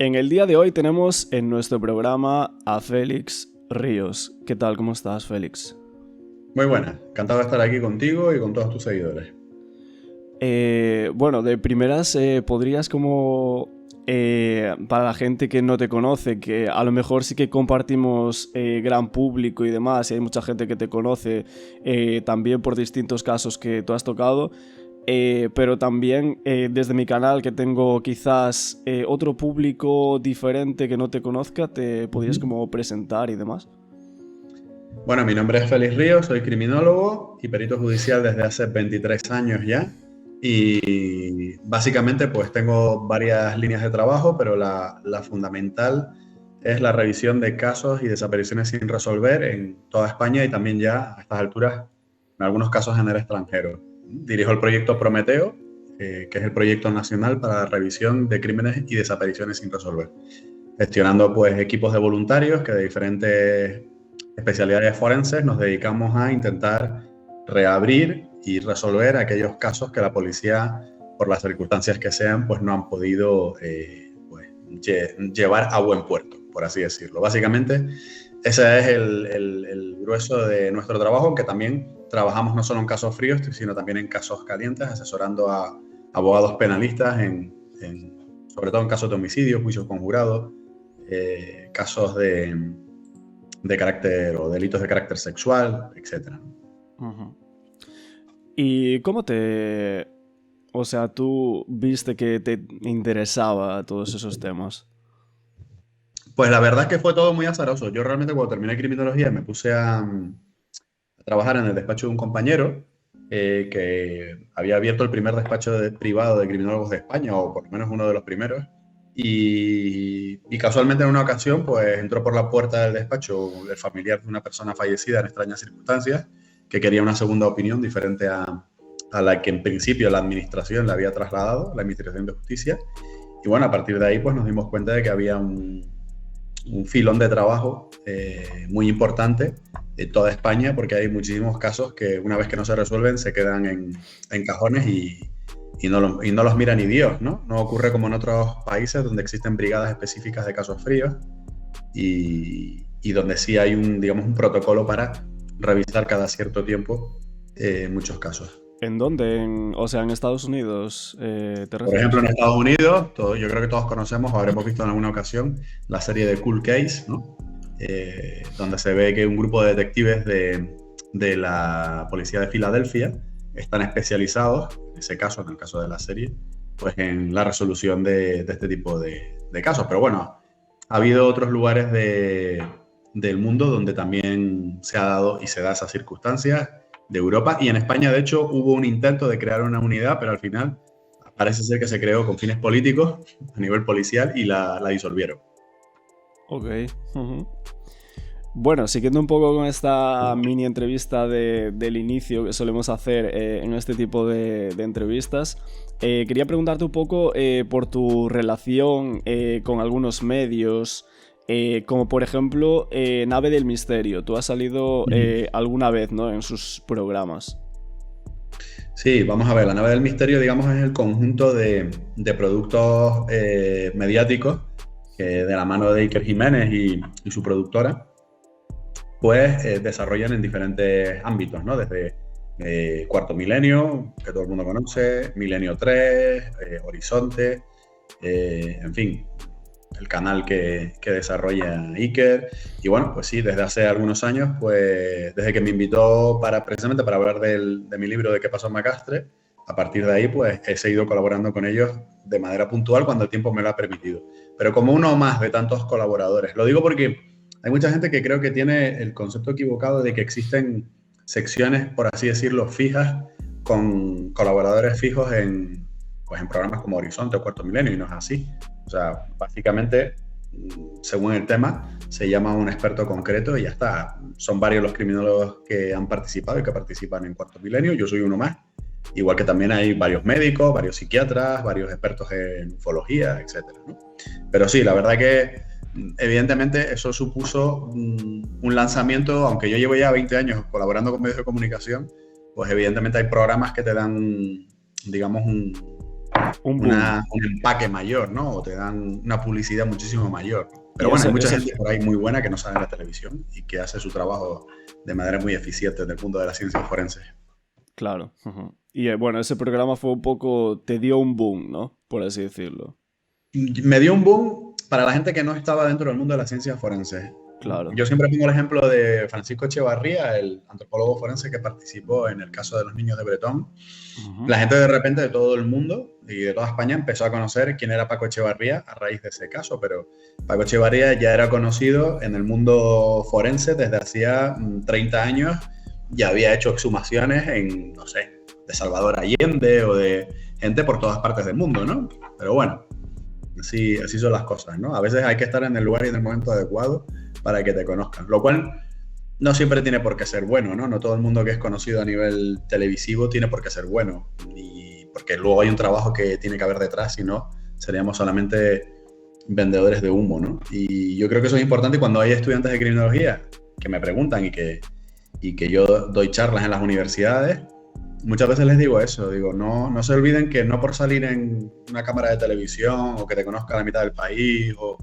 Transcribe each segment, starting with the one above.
En el día de hoy tenemos en nuestro programa a Félix Ríos. ¿Qué tal? ¿Cómo estás, Félix? Muy buena, encantado de estar aquí contigo y con todos tus seguidores. Bueno, de primeras, podrías como, para la gente que no te conoce, que a lo mejor sí que compartimos gran público y demás, y hay mucha gente que te conoce también por distintos casos que tú has tocado, pero también desde mi canal, que tengo quizás otro público diferente que no te conozca, te podrías como presentar y demás. Bueno, mi nombre es Félix Ríos, soy criminólogo y perito judicial desde hace 23 años ya. Y básicamente pues tengo varias líneas de trabajo, pero la fundamental es la revisión de casos y desapariciones sin resolver en toda España y también ya a estas alturas en algunos casos en el extranjero. Dirijo el proyecto Prometeo, que es el proyecto nacional para la revisión de crímenes y desapariciones sin resolver, gestionando pues equipos de voluntarios que de diferentes especialidades forenses nos dedicamos a intentar reabrir y resolver aquellos casos que la policía, por las circunstancias que sean, pues no han podido llevar a buen puerto, por así decirlo. Básicamente, ese es el grueso de nuestro trabajo, que también trabajamos no solo en casos fríos, sino también en casos calientes, asesorando a abogados penalistas, sobre todo en casos de homicidio, juicios conjurados, casos de carácter o delitos de carácter sexual, etc. Uh-huh. ¿Y cómo te... O sea, tú viste que te interesaba todos esos temas? Pues la verdad es que fue todo muy azaroso. Yo realmente cuando terminé criminología me puse a trabajar en el despacho de un compañero que había abierto el primer despacho privado de criminólogos de España, o por lo menos uno de los primeros. Y casualmente en una ocasión pues entró por la puerta del despacho el familiar de una persona fallecida en extrañas circunstancias, que quería una segunda opinión diferente a la que en principio la administración le había trasladado, la Administración de Justicia. Y bueno, a partir de ahí pues nos dimos cuenta de que había un filón de trabajo muy importante en toda España, porque hay muchísimos casos que una vez que no se resuelven se quedan en cajones y no los mira ni Dios, ¿no? No ocurre como en otros países donde existen brigadas específicas de casos fríos y donde sí hay un protocolo para revisar cada cierto tiempo muchos casos. ¿En dónde? O sea, en Estados Unidos, ¿te refieres? Por ejemplo, en Estados Unidos, yo creo que todos conocemos o habremos visto en alguna ocasión la serie de Cold Case, ¿no? Donde se ve que un grupo de detectives de la policía de Filadelfia están especializados, en ese caso, en el caso de la serie, pues en la resolución de este tipo de casos. Pero bueno, ha habido otros lugares del mundo donde también se ha dado y se da esas circunstancias, de Europa, y en España de hecho hubo un intento de crear una unidad, pero al final parece ser que se creó con fines políticos a nivel policial y la disolvieron. Ok. Uh-huh. Bueno, siguiendo un poco con esta mini entrevista del inicio que solemos hacer en este tipo de entrevistas, quería preguntarte un poco por tu relación con algunos medios, como por ejemplo Nave del Misterio. Tú has salido alguna vez, ¿no?, en sus programas. Sí, vamos a ver, la Nave del Misterio, digamos, es el conjunto de productos mediáticos que de la mano de Iker Jiménez y su productora, pues desarrollan en diferentes ámbitos, ¿no? Desde Cuarto Milenio, que todo el mundo conoce, Milenio 3, Horizonte, en fin, el canal que desarrolla Iker. Y bueno, pues sí, desde hace algunos años, pues desde que me invitó precisamente para hablar de mi libro de ¿Qué pasó en Macastre?, a partir de ahí pues he seguido colaborando con ellos de manera puntual cuando el tiempo me lo ha permitido. Pero como uno más de tantos colaboradores. Lo digo porque hay mucha gente que creo que tiene el concepto equivocado de que existen secciones, por así decirlo, fijas, con colaboradores fijos en programas como Horizonte o Cuarto Milenio, y no es así. O sea, básicamente, según el tema, se llama un experto concreto y ya está. Son varios los criminólogos que han participado y que participan en Cuarto Milenio. Yo soy uno más. Igual que también hay varios médicos, varios psiquiatras, varios expertos en ufología, etc., ¿no? Pero sí, la verdad que evidentemente eso supuso un lanzamiento, aunque yo llevo ya 20 años colaborando con medios de comunicación, pues evidentemente hay programas que te dan, digamos, Un boom. un empaque mayor, ¿no? O te dan una publicidad muchísimo mayor. Pero Y bueno, ese, hay mucha ese- gente por ahí muy buena que no sale en la televisión y que hace su trabajo de manera muy eficiente desde el punto de la ciencia forense. Claro. Ujú. Y bueno, ese programa fue un poco, te dio un boom, ¿no? Por así decirlo. Me dio un boom para la gente que no estaba dentro del mundo de la ciencia forense. Claro. Yo siempre pongo el ejemplo de Francisco Echevarría, el antropólogo forense que participó en el caso de los niños de Bretón. Ujú. La gente de repente de todo el mundo y de toda España empezó a conocer quién era Paco Echevarría a raíz de ese caso, pero Paco Echevarría ya era conocido en el mundo forense desde hacía 30 años, ya había hecho exhumaciones en, no sé, de Salvador Allende o de gente por todas partes del mundo, ¿no? Pero bueno, así son las cosas, ¿no? A veces hay que estar en el lugar y en el momento adecuado para que te conozcan, lo cual no siempre tiene por qué ser bueno, ¿no? No todo el mundo que es conocido a nivel televisivo tiene por qué ser bueno, y porque luego hay un trabajo que tiene que haber detrás, si no, seríamos solamente vendedores de humo, ¿no? Y yo creo que eso es importante cuando hay estudiantes de criminología que me preguntan y que yo doy charlas en las universidades. Muchas veces les digo eso, digo, no se olviden que no por salir en una cámara de televisión o que te conozca la mitad del país o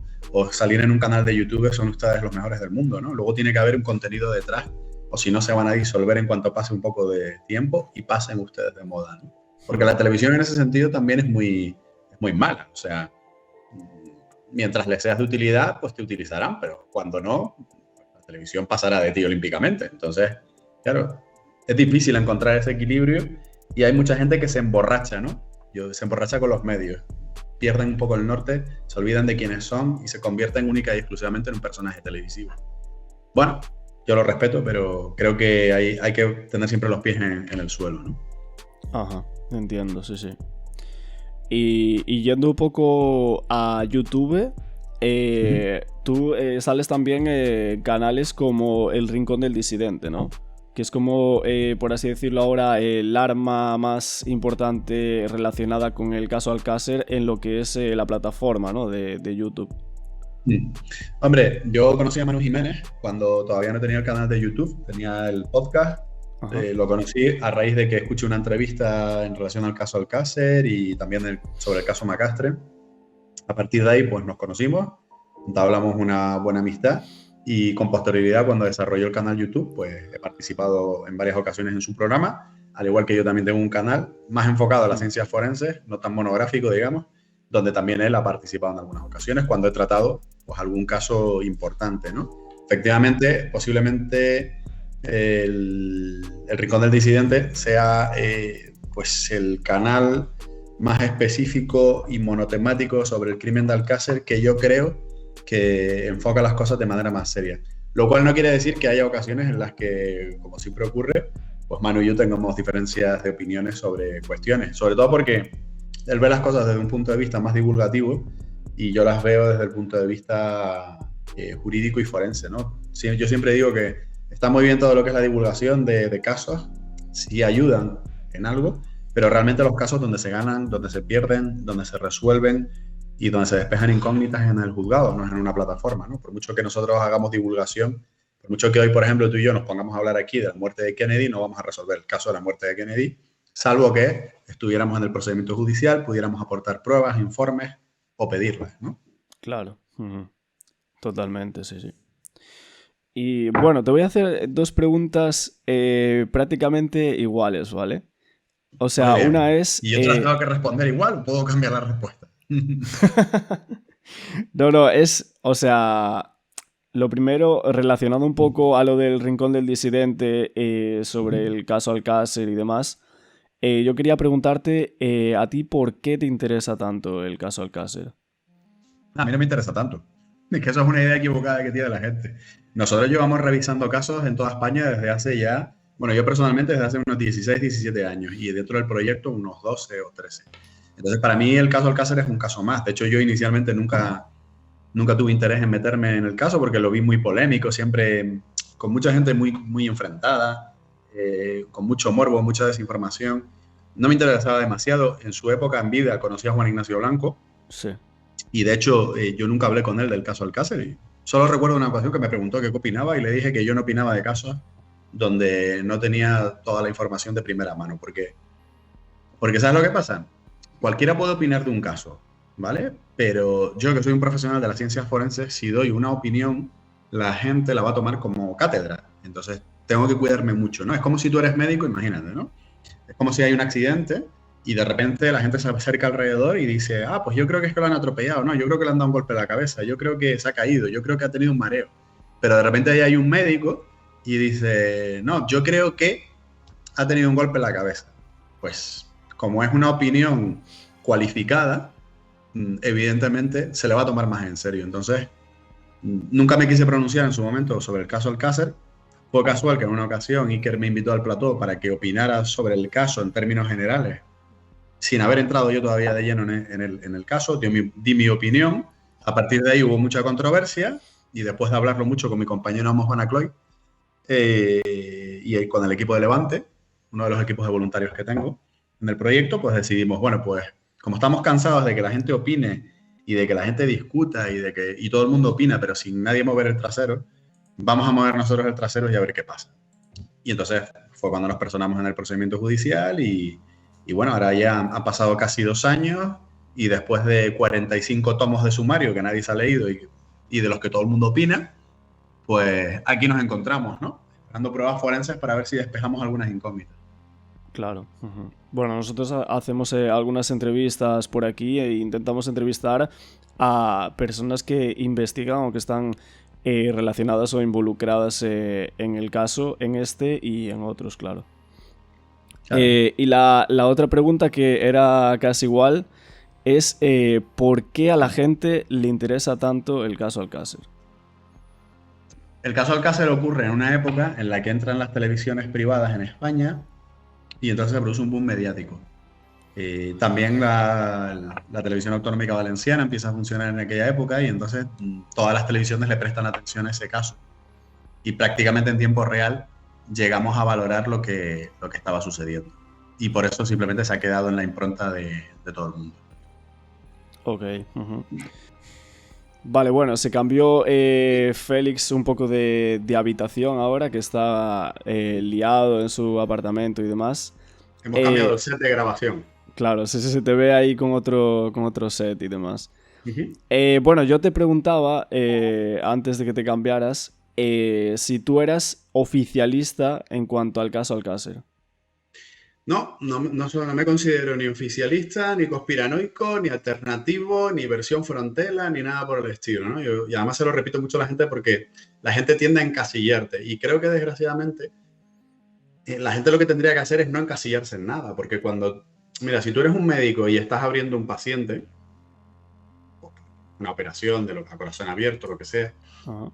salir en un canal de YouTube son ustedes los mejores del mundo, ¿no? Luego tiene que haber un contenido detrás, o si no se van a disolver en cuanto pase un poco de tiempo y pasen ustedes de moda, ¿no? Porque la televisión en ese sentido también es muy mala, o sea, mientras les seas de utilidad, pues te utilizarán, pero cuando no, la televisión pasará de ti olímpicamente. Entonces, claro, es difícil encontrar ese equilibrio y hay mucha gente que se emborracha, ¿no? Se emborracha con los medios, pierden un poco el norte, se olvidan de quiénes son y se convierten única y exclusivamente en un personaje televisivo. Bueno, yo lo respeto, pero creo que hay que tener siempre los pies en el suelo, ¿no? Ajá, entiendo, sí, sí. Y yendo un poco a YouTube, tú sales también canales como El Rincón del Disidente, ¿no? Que es como, por así decirlo ahora, el arma más importante relacionada con el caso Alcácer en lo que es la plataforma, ¿no? de YouTube. Hombre, yo conocí a Manu Jiménez cuando todavía no tenía el canal de YouTube, tenía el podcast. Ajá. Lo conocí a raíz de que escuché una entrevista en relación al caso Alcácer y también sobre el caso Macastre. A partir de ahí, pues nos conocimos, entablamos una buena amistad y con posterioridad, cuando desarrolló el canal YouTube, pues he participado en varias ocasiones en su programa, al igual que yo también tengo un canal más enfocado a las ciencias forenses, no tan monográfico, digamos, donde también él ha participado en algunas ocasiones cuando he tratado pues algún caso importante, ¿no? Efectivamente, posiblemente el Rincón del Disidente sea pues el canal más específico y monotemático sobre el crimen de Alcácer que yo creo que enfoca las cosas de manera más seria. Lo cual no quiere decir que haya ocasiones en las que, como siempre ocurre, pues Manu y yo tengamos diferencias de opiniones sobre cuestiones, sobre todo porque él ve las cosas desde un punto de vista más divulgativo y yo las veo desde el punto de vista jurídico y forense, ¿no? Sí, yo siempre digo que está muy bien todo lo que es la divulgación de casos, sí ayudan en algo, pero realmente los casos donde se ganan, donde se pierden, donde se resuelven y donde se despejan incógnitas en el juzgado, no es en una plataforma, ¿no? Por mucho que nosotros hagamos divulgación, por mucho que hoy, por ejemplo, tú y yo nos pongamos a hablar aquí de la muerte de Kennedy, no vamos a resolver el caso de la muerte de Kennedy, salvo que estuviéramos en el procedimiento judicial, pudiéramos aportar pruebas, informes o pedirlas, ¿no? Claro. Ujú. Totalmente, sí, sí. Y bueno, te voy a hacer dos preguntas prácticamente iguales, ¿vale? O sea, Muy una bien. es... Y yo te las tengo que responder igual, puedo cambiar la respuesta. No, no, es... O sea, lo primero, relacionado un poco a lo del Rincón del Disidente sobre el caso Alcácer y demás, yo quería preguntarte a ti por qué te interesa tanto el caso Alcácer. A mí no me interesa tanto. Es que eso es una idea equivocada que tiene la gente. Nosotros llevamos revisando casos en toda España desde hace ya, bueno, yo personalmente desde hace unos 16, 17 años y dentro del proyecto unos 12 o 13. Entonces, para mí el caso Alcácer es un caso más. De hecho, yo inicialmente nunca tuve interés en meterme en el caso porque lo vi muy polémico, siempre con mucha gente muy enfrentada, con mucho morbo, mucha desinformación. No me interesaba demasiado. En su época en vida conocí a Juan Ignacio Blanco Sí. y de hecho yo nunca hablé con él del caso Alcácer. Y solo recuerdo una ocasión que me preguntó qué opinaba y le dije que yo no opinaba de casos donde no tenía toda la información de primera mano. Porque ¿sabes lo que pasa? cualquiera puede opinar de un caso, ¿vale? Pero yo, que soy un profesional de las ciencias forenses, si doy una opinión, la gente la va a tomar como cátedra. Entonces, tengo que cuidarme mucho, ¿no? Es como si tú eres médico, imagínate, ¿no? Es como si hay un accidente y de repente la gente se acerca alrededor y dice, ah, pues yo creo que es que lo han atropellado, no, yo creo que le han dado un golpe en la cabeza, yo creo que se ha caído, yo creo que ha tenido un mareo. Pero de repente ahí hay un médico y dice, no, yo creo que ha tenido un golpe en la cabeza. Pues como es una opinión cualificada, evidentemente se le va a tomar más en serio. Entonces, nunca me quise pronunciar en su momento sobre el caso Alcácer. Fue casual que en una ocasión Iker me invitó al plató para que opinara sobre el caso en términos generales, sin haber entrado yo todavía de lleno en el caso, di mi opinión. A partir de ahí hubo mucha controversia y después de hablarlo mucho con mi compañero Amos Banacloy y con el equipo de Levante, uno de los equipos de voluntarios que tengo en el proyecto, pues decidimos, bueno, pues como estamos cansados de que la gente opine y de que la gente discuta y todo el mundo opina, pero sin nadie mover el trasero, vamos a mover nosotros el trasero y a ver qué pasa. Y entonces fue cuando nos personamos en el procedimiento judicial y bueno, ahora ya han pasado casi 2 años y después de 45 tomos de sumario que nadie se ha leído y de los que todo el mundo opina, pues aquí nos encontramos, ¿no? Dando pruebas forenses para ver si despejamos algunas incógnitas. Claro. Bueno, nosotros hacemos algunas entrevistas por aquí e intentamos entrevistar a personas que investigan o que están relacionadas o involucradas en el caso, en este y en otros, claro. Claro. Y la otra pregunta, que era casi igual, es ¿por qué a la gente le interesa tanto el caso Alcácer? El caso Alcácer ocurre en una época en la que entran las televisiones privadas en España y entonces se produce un boom mediático. También la televisión autonómica valenciana empieza a funcionar en aquella época y entonces todas las televisiones le prestan atención a ese caso. Y prácticamente en tiempo real llegamos a valorar lo que estaba sucediendo. Y por eso simplemente se ha quedado en la impronta de todo el mundo. Ok. Vale, bueno, se cambió Félix un poco de habitación ahora, que está liado en su apartamento y demás. Hemos cambiado el set de grabación. Claro, se te ve ahí con otro set y demás. Uh-huh. Bueno, yo te preguntaba, antes de que te cambiaras, si tú eras oficialista en cuanto al caso Alcácer. No me considero ni oficialista, ni conspiranoico, ni alternativo, ni versión frontera, ni nada por el estilo, ¿no? Y además se lo repito mucho a la gente porque la gente tiende a encasillarte y creo que desgraciadamente la gente lo que tendría que hacer es no encasillarse en nada, porque mira, si tú eres un médico y estás abriendo un paciente, una operación a corazón abierto, lo que sea, Ajá.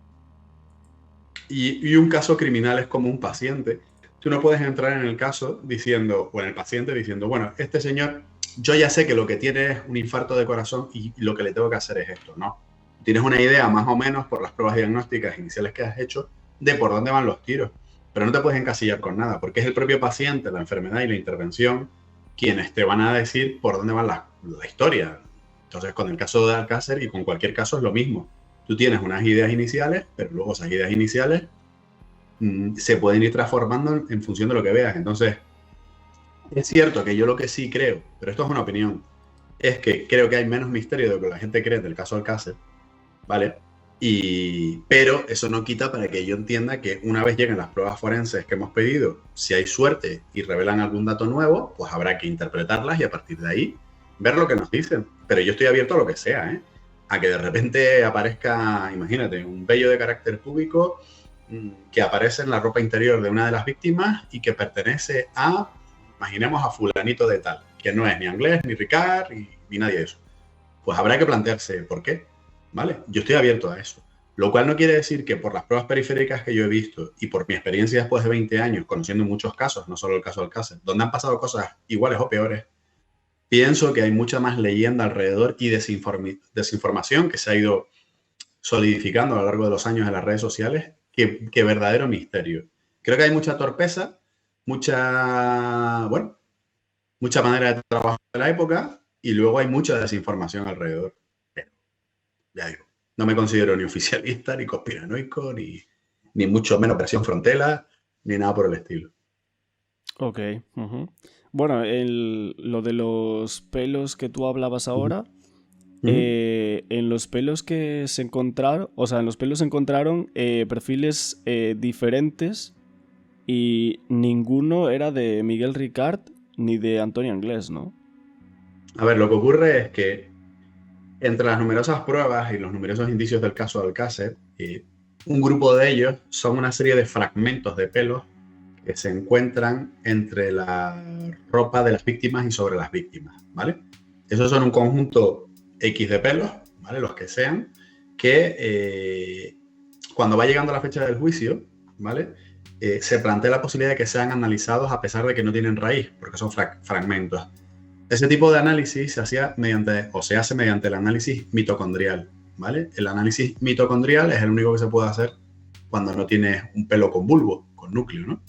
y un caso criminal es como un paciente, tú no puedes entrar en el caso diciendo, o en el paciente diciendo, bueno, este señor, yo ya sé que lo que tiene es un infarto de corazón y lo que le tengo que hacer es esto, ¿no? Tienes una idea más o menos por las pruebas diagnósticas iniciales que has hecho de por dónde van los tiros, pero no te puedes encasillar con nada, porque es el propio paciente, la enfermedad y la intervención quienes te van a decir por dónde va la historia. Entonces, con el caso de Alcácer y con cualquier caso es lo mismo. Tú tienes unas ideas iniciales, pero luego esas ideas iniciales se pueden ir transformando en función de lo que veas. Entonces, es cierto que yo lo que sí creo, pero esto es una opinión, es que creo que hay menos misterio de lo que la gente cree del caso Alcácer, ¿vale? Pero eso no quita para que yo entienda que una vez lleguen las pruebas forenses que hemos pedido, si hay suerte y revelan algún dato nuevo, pues habrá que interpretarlas y a partir de ahí ver lo que nos dicen. Pero yo estoy abierto a lo que sea, ¿eh? A que de repente aparezca, imagínate, un vello de carácter púbico que aparece en la ropa interior de una de las víctimas y que pertenece imaginemos a fulanito de tal, que no es ni Anglés, ni Ricard, ni nadie de eso. Pues habrá que plantearse por qué, ¿vale? Yo estoy abierto a eso. Lo cual no quiere decir que por las pruebas periféricas que yo he visto y por mi experiencia después de 20 años, conociendo muchos casos, no solo el caso Alcácer, donde han pasado cosas iguales o peores, pienso que hay mucha más leyenda alrededor y desinformación que se ha ido solidificando a lo largo de los años en las redes sociales que verdadero misterio. Creo que hay mucha torpeza, mucha manera de trabajar de la época y luego hay mucha desinformación alrededor. Pero, ya digo, no me considero ni oficialista, ni conspiranoico, ni mucho menos operación frontera, ni nada por el estilo. Ok. Ujú. Bueno, lo de los pelos que tú hablabas Ujú. ahora, Ujú. en los pelos que se encontraron, o sea, en los pelos se encontraron perfiles diferentes y ninguno era de Miguel Ricard ni de Antonio Anglés, ¿no? A ver, lo que ocurre es que entre las numerosas pruebas y los numerosos indicios del caso Alcácer, un grupo de ellos son una serie de fragmentos de pelos que se encuentran entre la ropa de las víctimas y sobre las víctimas, ¿vale? Esos son un conjunto X de pelos, ¿vale? Los que sean, que cuando va llegando la fecha del juicio, ¿vale? Se plantea la posibilidad de que sean analizados a pesar de que no tienen raíz, porque son fragmentos. Ese tipo de análisis se hacía mediante, o se hace mediante el análisis mitocondrial, ¿vale? El análisis mitocondrial es el único que se puede hacer cuando no tienes un pelo con bulbo, con núcleo, ¿no?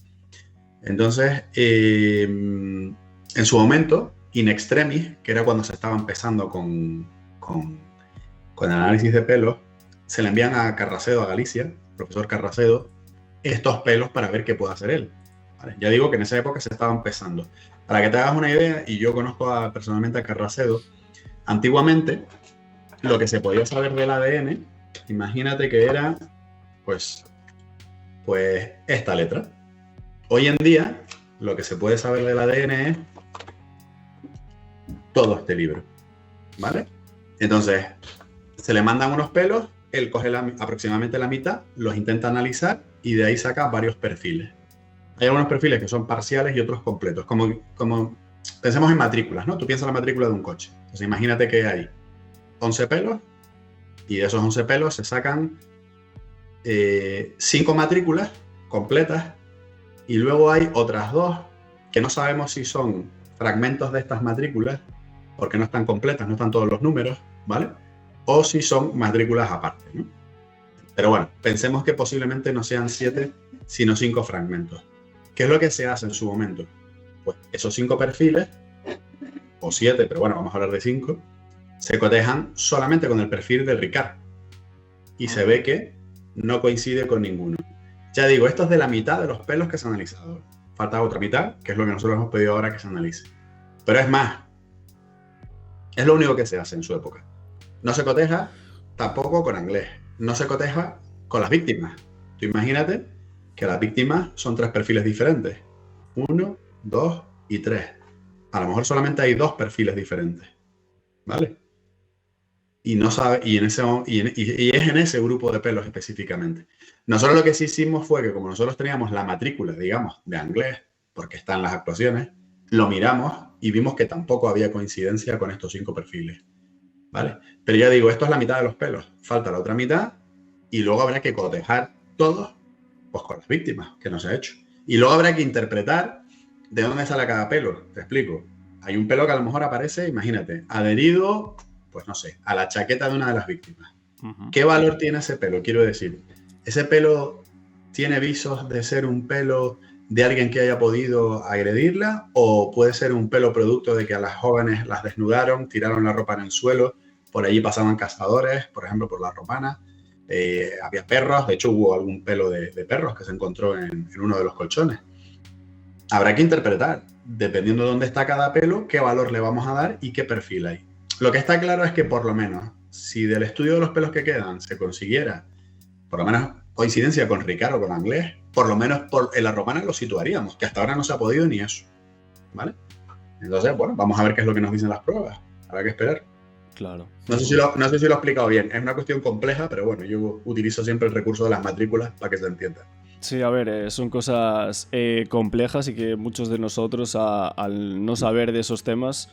Entonces, en su momento, in extremis, que era cuando se estaba empezando con el análisis de pelos, se le envían a Carracedo, a Galicia, profesor Carracedo, estos pelos para ver qué puede hacer él. ¿Vale? Ya digo que en esa época se estaba empezando. Para que te hagas una idea, y yo conozco personalmente a Carracedo, antiguamente lo que se podía saber del ADN, imagínate que era pues, pues esta letra. Hoy en día, lo que se puede saber del ADN es todo este libro, ¿vale? Entonces, se le mandan unos pelos, él coge aproximadamente la mitad, los intenta analizar y de ahí saca varios perfiles. Hay algunos perfiles que son parciales y otros completos, como pensemos en matrículas, ¿no? Tú piensas en la matrícula de un coche. Entonces, imagínate que hay 11 pelos y de esos 11 pelos se sacan 5 matrículas completas y luego hay otras 2 que no sabemos si son fragmentos de estas matrículas porque no están completas, no están todos los números, ¿vale? O si son matrículas aparte, ¿no? Pero bueno, pensemos que posiblemente no sean 7, sino 5 fragmentos. ¿Qué es lo que se hace en su momento? Pues esos 5 perfiles, o 7, pero bueno, vamos a hablar de 5, se cotejan solamente con el perfil de Ricard. Y se ve que no coincide con ninguno. Ya digo, esto es de la mitad de los pelos que se han analizado. Falta otra mitad, que es lo que nosotros hemos pedido ahora que se analice. Pero es más, es lo único que se hace en su época. No se coteja tampoco con Anglés. No se coteja con las víctimas. Tú imagínate que las víctimas son 3 perfiles diferentes. 1, 2 y 3. A lo mejor solamente hay 2 perfiles diferentes. ¿Vale? Y no sabe, y es en ese grupo de pelos específicamente. Nosotros lo que sí hicimos fue que como nosotros teníamos la matrícula, digamos, de Anglés, porque están las actuaciones, lo miramos y vimos que tampoco había coincidencia con estos 5 perfiles. ¿Vale? Pero ya digo, esto es la mitad de los pelos. Falta la otra mitad y luego habrá que cotejar todos pues, con las víctimas, que no se ha hecho. Y luego habrá que interpretar de dónde sale cada pelo. Te explico. Hay un pelo que a lo mejor aparece, imagínate, adherido, pues no sé, a la chaqueta de una de las víctimas. ¿Qué valor tiene ese pelo? Quiero decir, ¿ese pelo tiene visos de ser un pelo de alguien que haya podido agredirla o puede ser un pelo producto de que a las jóvenes las desnudaron, tiraron la ropa en el suelo, por allí pasaban cazadores, por ejemplo, por la Romana, había perros, de hecho hubo algún pelo de perros que se encontró en uno de los colchones. Habrá que interpretar, dependiendo de dónde está cada pelo, qué valor le vamos a dar y qué perfil hay. Lo que está claro es que por lo menos, si del estudio de los pelos que quedan se consiguiera, por lo menos coincidencia con Ricardo, con Anglés, por lo menos en la Romana lo situaríamos, que hasta ahora no se ha podido ni eso, ¿vale? Entonces, bueno, vamos a ver qué es lo que nos dicen las pruebas, habrá que esperar. Claro. No sé si lo he explicado bien, es una cuestión compleja, pero bueno, yo utilizo siempre el recurso de las matrículas para que se entienda. Sí, a ver, son cosas complejas y que muchos de nosotros, al no saber de esos temas,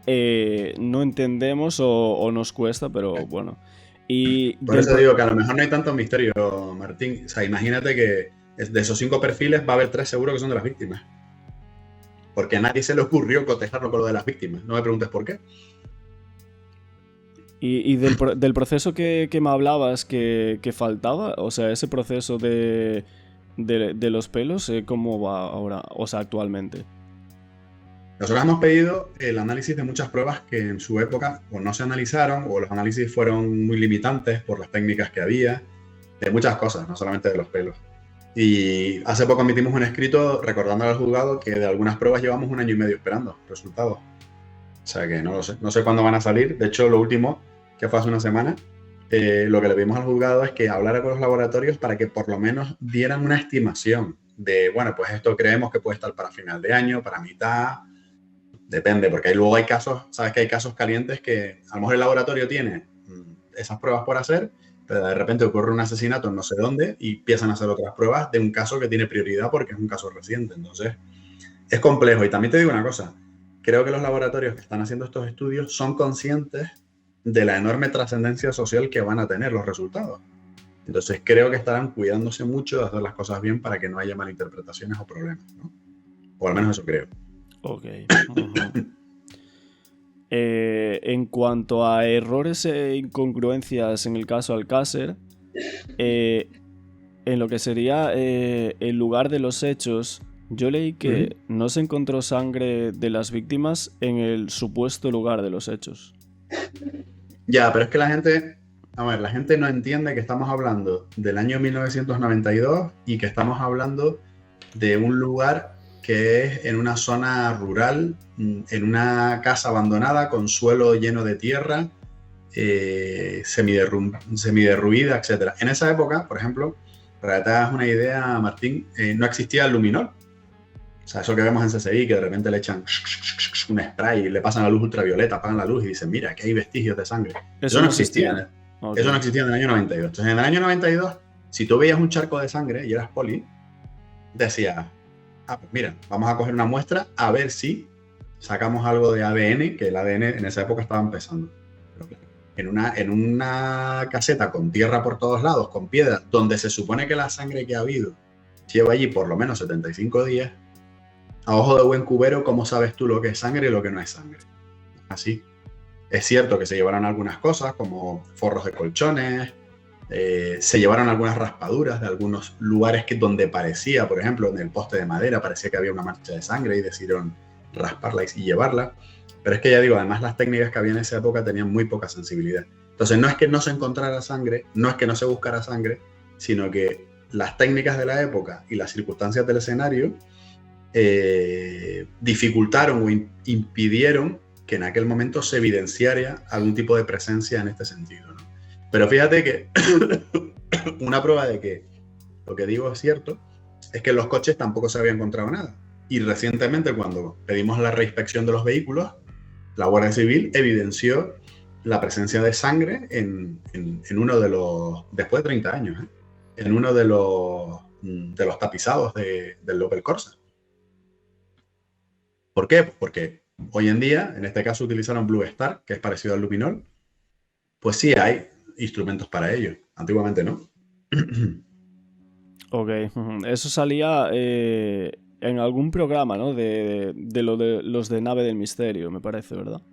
no entendemos o nos cuesta, pero bueno. Y por eso digo que a lo mejor no hay tanto misterio, Martín. O sea, imagínate que de esos 5 perfiles va a haber 3 seguro que son de las víctimas. Porque a nadie se le ocurrió cotejarlo con lo de las víctimas. No me preguntes por qué. Y del proceso que me hablabas que faltaba, o sea, ese proceso de los pelos, ¿cómo va ahora, o sea, actualmente? Nosotros hemos pedido el análisis de muchas pruebas que en su época o no se analizaron o los análisis fueron muy limitantes por las técnicas que había, de muchas cosas, no solamente de los pelos. Y hace poco emitimos un escrito recordando al juzgado que de algunas pruebas llevamos 1 año y medio esperando resultados. O sea que no lo sé, no sé cuándo van a salir. De hecho, lo último, que fue hace una semana, lo que le pedimos al juzgado es que hablara con los laboratorios para que por lo menos dieran una estimación de, bueno, pues esto creemos que puede estar para final de año, para mitad, depende, porque luego hay casos, sabes que hay casos calientes que a lo mejor el laboratorio tiene esas pruebas por hacer, pero de repente ocurre un asesinato en no sé dónde y empiezan a hacer otras pruebas de un caso que tiene prioridad porque es un caso reciente. Entonces, es complejo. Y también te digo una cosa, creo que los laboratorios que están haciendo estos estudios son conscientes de la enorme trascendencia social que van a tener los resultados. Entonces creo que estarán cuidándose mucho de hacer las cosas bien para que no haya malinterpretaciones o problemas, ¿no? O al menos eso creo. Ok. En cuanto a errores e incongruencias en el caso Alcácer, en lo que sería el lugar de los hechos, yo leí que no se encontró sangre de las víctimas en el supuesto lugar de los hechos. Ya, pero es que la gente no entiende que estamos hablando del año 1992 y que estamos hablando de un lugar que es en una zona rural, en una casa abandonada con suelo lleno de tierra, semiderruida, etc. En esa época, por ejemplo, para que te hagas una idea, Martín, no existía el luminol. O sea, eso que vemos en CSI, que de repente le echan un spray y le pasan la luz ultravioleta, apagan la luz y dicen, mira, aquí hay vestigios de sangre. Eso no existía. Okay. Eso no existía en el año 92. Entonces, en el año 92, si tú veías un charco de sangre y eras poli, decías, pues mira, vamos a coger una muestra a ver si sacamos algo de ADN, que el ADN en esa época estaba empezando. Pero claro, en una caseta con tierra por todos lados, con piedras, donde se supone que la sangre que ha habido lleva allí por lo menos 75 días, a ojo de buen cubero, ¿cómo sabes tú lo que es sangre y lo que no es sangre? Así. Es cierto que se llevaron algunas cosas, como forros de colchones, se llevaron algunas raspaduras de algunos lugares donde parecía, por ejemplo, en el poste de madera, parecía que había una mancha de sangre y decidieron rasparla y llevarla. Pero es que ya digo, además las técnicas que había en esa época tenían muy poca sensibilidad. Entonces no es que no se encontrara sangre, no es que no se buscara sangre, sino que las técnicas de la época y las circunstancias del escenario dificultaron o impidieron que en aquel momento se evidenciara algún tipo de presencia en este sentido, ¿no? Pero fíjate que una prueba de que lo que digo es cierto es que en los coches tampoco se había encontrado nada. Y recientemente, cuando pedimos la reinspección de los vehículos, la Guardia Civil evidenció la presencia de sangre en uno de los, después de 30 años, en uno de los tapizados del Opel Corsa. ¿Por qué? Porque hoy en día, en este caso utilizaron Blue Star, que es parecido al luminol, pues sí hay instrumentos para ello. Antiguamente no. Ok, eso salía en algún programa, ¿no? De los de Nave del Misterio, me parece, ¿verdad?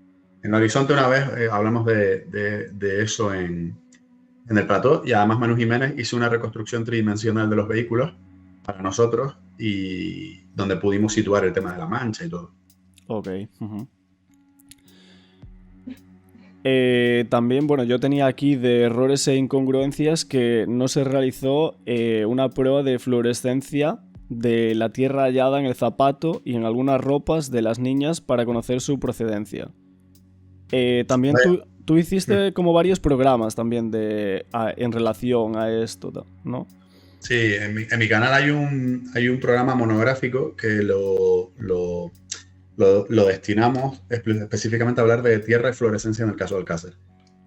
En Horizonte una vez hablamos de eso en el plató, y además Manu Jiménez hizo una reconstrucción tridimensional de los vehículos para nosotros y donde pudimos situar el tema de la mancha y todo. Ok. También, bueno, yo tenía aquí de errores e incongruencias que no se realizó una prueba de fluorescencia de la tierra hallada en el zapato y en algunas ropas de las niñas para conocer su procedencia. También tú hiciste como varios programas también en relación a esto, ¿no? Sí, en mi canal hay un programa monográfico que lo destinamos específicamente a hablar de tierra y fluorescencia en el caso de Alcácer.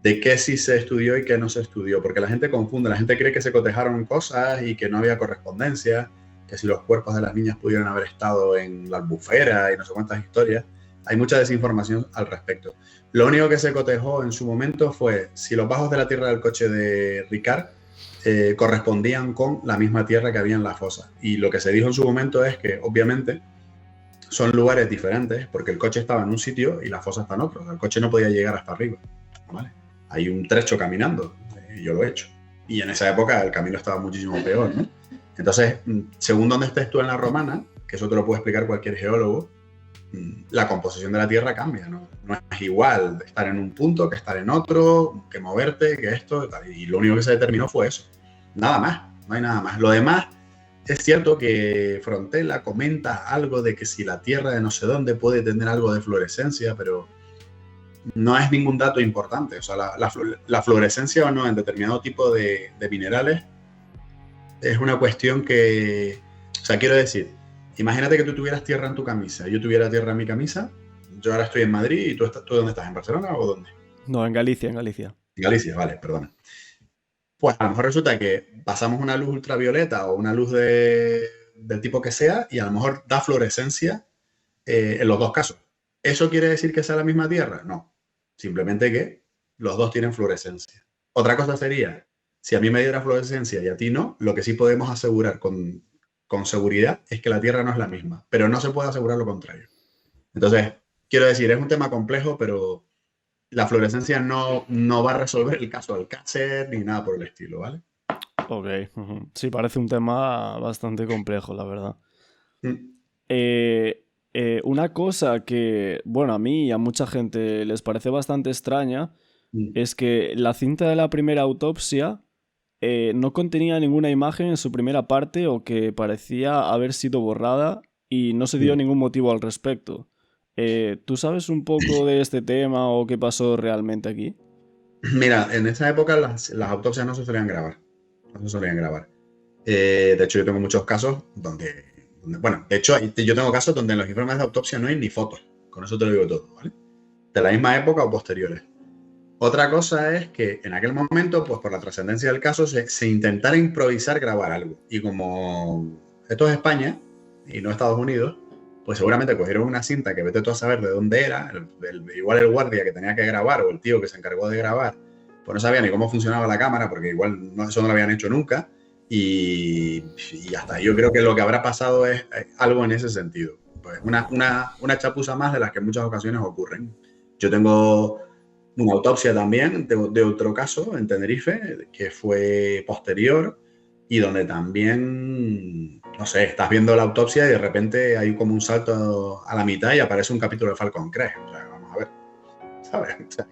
De qué sí se estudió y qué no se estudió, porque la gente confunde, la gente cree que se cotejaron cosas y que no había correspondencia, que si los cuerpos de las niñas pudieron haber estado en la albufera y no sé cuántas historias. Hay mucha desinformación al respecto. Lo único que se cotejó en su momento fue si los bajos de la tierra del coche de Ricard correspondían con la misma tierra que había en la fosa. Y lo que se dijo en su momento es que, obviamente, son lugares diferentes porque el coche estaba en un sitio y la fosa está en otro. O sea, el coche no podía llegar hasta arriba, ¿vale? Hay un trecho caminando, yo lo he hecho. Y en esa época el camino estaba muchísimo peor, ¿no? Entonces, según donde estés tú en la Romana, que eso te lo puede explicar cualquier geólogo, la composición de la Tierra cambia, ¿no? No es igual estar en un punto que estar en otro, que moverte, que esto, y lo único que se determinó fue eso. Nada más, no hay nada más. Lo demás es cierto que Frontela comenta algo de que si la Tierra de no sé dónde puede tener algo de fluorescencia, pero no es ningún dato importante. O sea, la fluorescencia o no en determinado tipo de minerales es una cuestión que, o sea, quiero decir, imagínate que tú tuvieras tierra en tu camisa, yo tuviera tierra en mi camisa, yo ahora estoy en Madrid y ¿tú dónde estás? ¿En Barcelona o dónde? No, en Galicia, en Galicia. En Galicia, vale, perdona. Pues a lo mejor resulta que pasamos una luz ultravioleta o una luz del tipo que sea y a lo mejor da fluorescencia en los dos casos. ¿Eso quiere decir que sea la misma Tierra? No. Simplemente que los dos tienen fluorescencia. Otra cosa sería, si a mí me diera fluorescencia y a ti no, lo que sí podemos asegurar con seguridad es que la Tierra no es la misma, pero no se puede asegurar lo contrario. Entonces, quiero decir, es un tema complejo, pero la fluorescencia no va a resolver el caso Alcácer ni nada por el estilo, ¿vale? Ok. Sí, parece un tema bastante complejo, la verdad. Mm. Una cosa que, bueno, a mí y a mucha gente les parece bastante extraña Mm. es que la cinta de la primera autopsia no contenía ninguna imagen en su primera parte o que parecía haber sido borrada y no se dio Mm. ningún motivo al respecto. ¿Tú sabes un poco de este tema o qué pasó realmente aquí? Mira, en esa época las autopsias no se solían grabar. No se solían grabar. De hecho, yo tengo muchos casos bueno, de hecho, yo tengo casos donde en los informes de autopsia no hay ni fotos. Con eso te lo digo todo, ¿vale? De la misma época o posteriores. Otra cosa es que en aquel momento, pues por la trascendencia del caso, se intentara improvisar grabar algo. Y como esto es España y no Estados Unidos, pues seguramente cogieron una cinta que vete tú a saber de dónde era, igual el guardia que tenía que grabar o el tío que se encargó de grabar, pues no sabía ni cómo funcionaba la cámara, porque igual eso no lo habían hecho nunca, y hasta ahí yo creo que lo que habrá pasado es algo en ese sentido. Pues una chapuza más de las que en muchas ocasiones ocurren. Yo tengo una autopsia también de otro caso en Tenerife, que fue posterior y donde también, no sé, estás viendo la autopsia y de repente hay como un salto a la mitad y aparece un capítulo de Falcon Crest. O sea, vamos a ver, ¿sabes? O sea,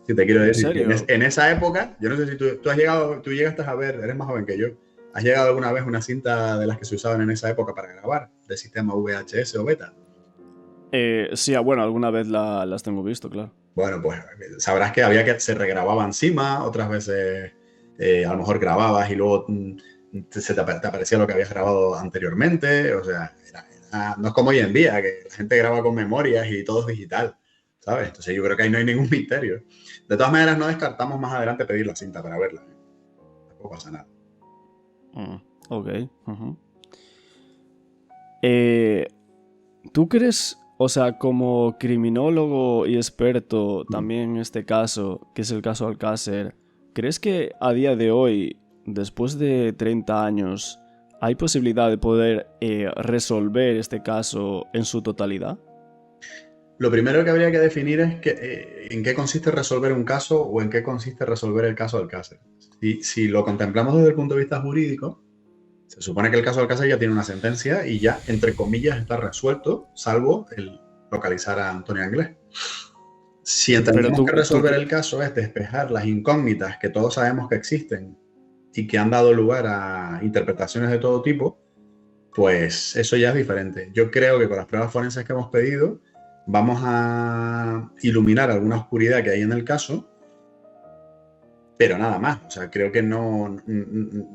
si te quiero ¿En decir que serio? en esa época, yo no sé si tú llegaste a ver, eres más joven que yo, ¿has llegado alguna vez una cinta de las que se usaban en esa época para grabar, de sistema VHS o beta? Sí, bueno, alguna vez las tengo visto, claro. Bueno, pues sabrás que se regrababa encima, otras veces a lo mejor grababas y luego te aparecía lo que habías grabado anteriormente. O sea, no es como hoy en día, que la gente graba con memorias y todo es digital, ¿sabes? Entonces yo creo que ahí no hay ningún misterio. De todas maneras, no descartamos más adelante pedir la cinta para verla. Tampoco pasa nada. Ok. Ujú. Eh, ¿Tú crees, o sea, como criminólogo y experto Mm. también en este caso, que es el caso Alcácer, ¿crees que a día de hoy, después de 30 años, hay posibilidad de poder resolver este caso en su totalidad? Lo primero que habría que definir es en qué consiste resolver un caso o en qué consiste resolver el caso Alcácer. Si lo contemplamos desde el punto de vista jurídico, se supone que el caso Alcácer ya tiene una sentencia y ya, entre comillas, está resuelto, salvo el localizar a Antonio Anglés. Si Pero entendemos que tú resolver el caso es despejar las incógnitas que todos sabemos que existen y que han dado lugar a interpretaciones de todo tipo, pues eso ya es diferente. Yo creo que con las pruebas forenses que hemos pedido vamos a iluminar alguna oscuridad que hay en el caso, pero nada más. O sea, creo que no.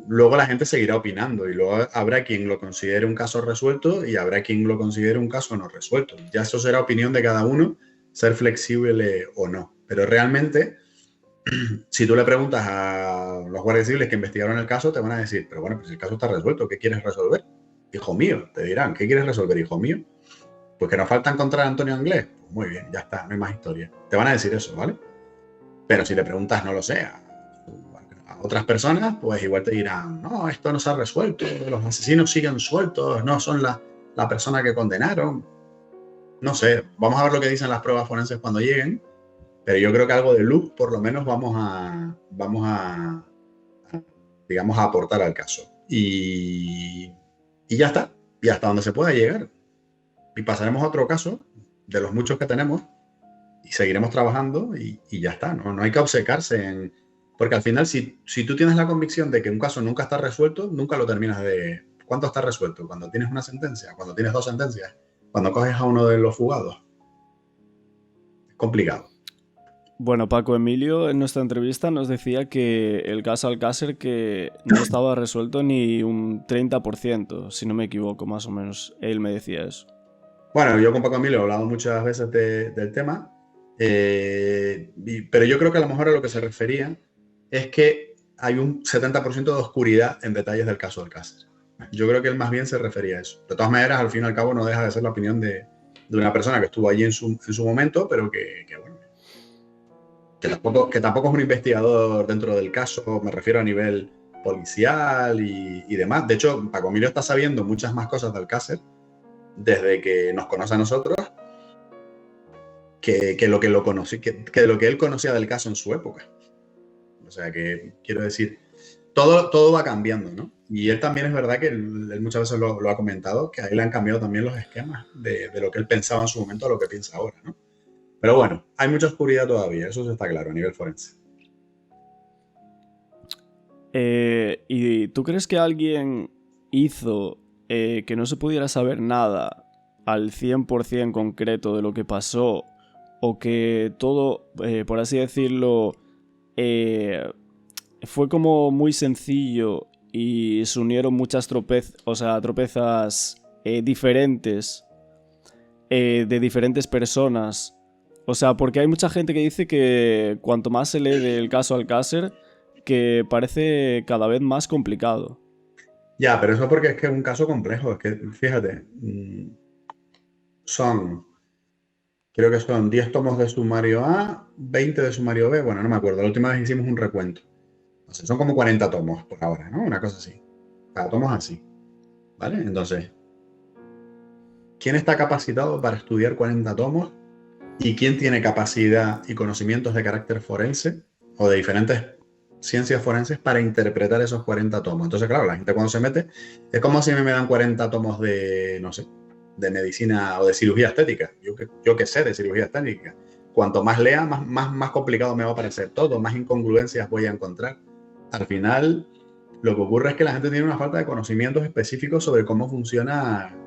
Luego la gente seguirá opinando y luego habrá quien lo considere un caso resuelto y habrá quien lo considere un caso no resuelto. Ya eso será opinión de cada uno, ser flexible o no. Pero realmente, si tú le preguntas a los guardias civiles que investigaron el caso, te van a decir, pero bueno, pues el caso está resuelto, ¿qué quieres resolver? Hijo mío, te dirán, ¿qué quieres resolver, hijo mío? Pues que nos falta encontrar a Antonio Anglés. Pues muy bien, ya está, no hay más historia. Te van a decir eso, ¿vale? Pero si le preguntas, no lo sé, a otras personas, pues igual te dirán, no, esto no se ha resuelto, los asesinos siguen sueltos, no son la persona que condenaron. No sé, vamos a ver lo que dicen las pruebas forenses cuando lleguen, pero yo creo que algo de luz por lo menos digamos, a aportar al caso. Y ya está, y hasta donde se pueda llegar. Y pasaremos a otro caso de los muchos que tenemos y seguiremos trabajando y ya está. No hay que obcecarse porque al final, si tú tienes la convicción de que un caso nunca está resuelto, nunca lo terminas ¿cuánto está resuelto? Cuando tienes una sentencia, cuando tienes 2 sentencias, cuando coges a uno de los fugados. Es complicado. Bueno, Paco Emilio en nuestra entrevista nos decía que el caso Alcácer que no estaba resuelto ni un 30%, si no me equivoco, más o menos. Él me decía eso. Bueno, yo con Paco Emilio he hablado muchas veces del tema, pero yo creo que a lo mejor a lo que se refería es que hay un 70% de oscuridad en detalles del caso Alcácer. Yo creo que él más bien se refería a eso. De todas maneras, al fin y al cabo, no deja de ser la opinión de una persona que estuvo allí en su momento, pero que bueno, que tampoco es un investigador dentro del caso, me refiero a nivel policial y demás. De hecho, Paco Emilio está sabiendo muchas más cosas del Alcácer desde que nos conoce a nosotros que lo que lo que él conocía del caso en su época. O sea que, quiero decir, todo va cambiando, ¿no? Y él también es verdad que él muchas veces lo ha comentado, que a él le han cambiado también los esquemas de lo que él pensaba en su momento a lo que piensa ahora, ¿no? Pero bueno, hay mucha oscuridad todavía, eso está claro a nivel forense. ¿Y tú crees que alguien hizo que no se pudiera saber nada al 100% concreto de lo que pasó? ¿O que todo, por así decirlo, fue como muy sencillo y se unieron muchas tropezas diferentes de diferentes personas? O sea, porque hay mucha gente que dice que cuanto más se lee del caso Alcácer, que parece cada vez más complicado. Ya, pero eso porque es que es un caso complejo. Es que, fíjate, creo que son 10 tomos de sumario A, 20 de sumario B. Bueno, no me acuerdo. La última vez hicimos un recuento. O sea, son como 40 tomos por ahora, ¿no? Una cosa así. Cada tomo es así. ¿Vale? Entonces, ¿quién está capacitado para estudiar 40 tomos? ¿Y quién tiene capacidad y conocimientos de carácter forense o de diferentes ciencias forenses para interpretar esos 40 tomos? Entonces, claro, la gente cuando se mete, es como si me dan 40 tomos de, no sé, de medicina o de cirugía estética. Yo que sé de cirugía estética. Cuanto más lea, más complicado me va a parecer todo, más incongruencias voy a encontrar. Al final, lo que ocurre es que la gente tiene una falta de conocimientos específicos sobre cómo funciona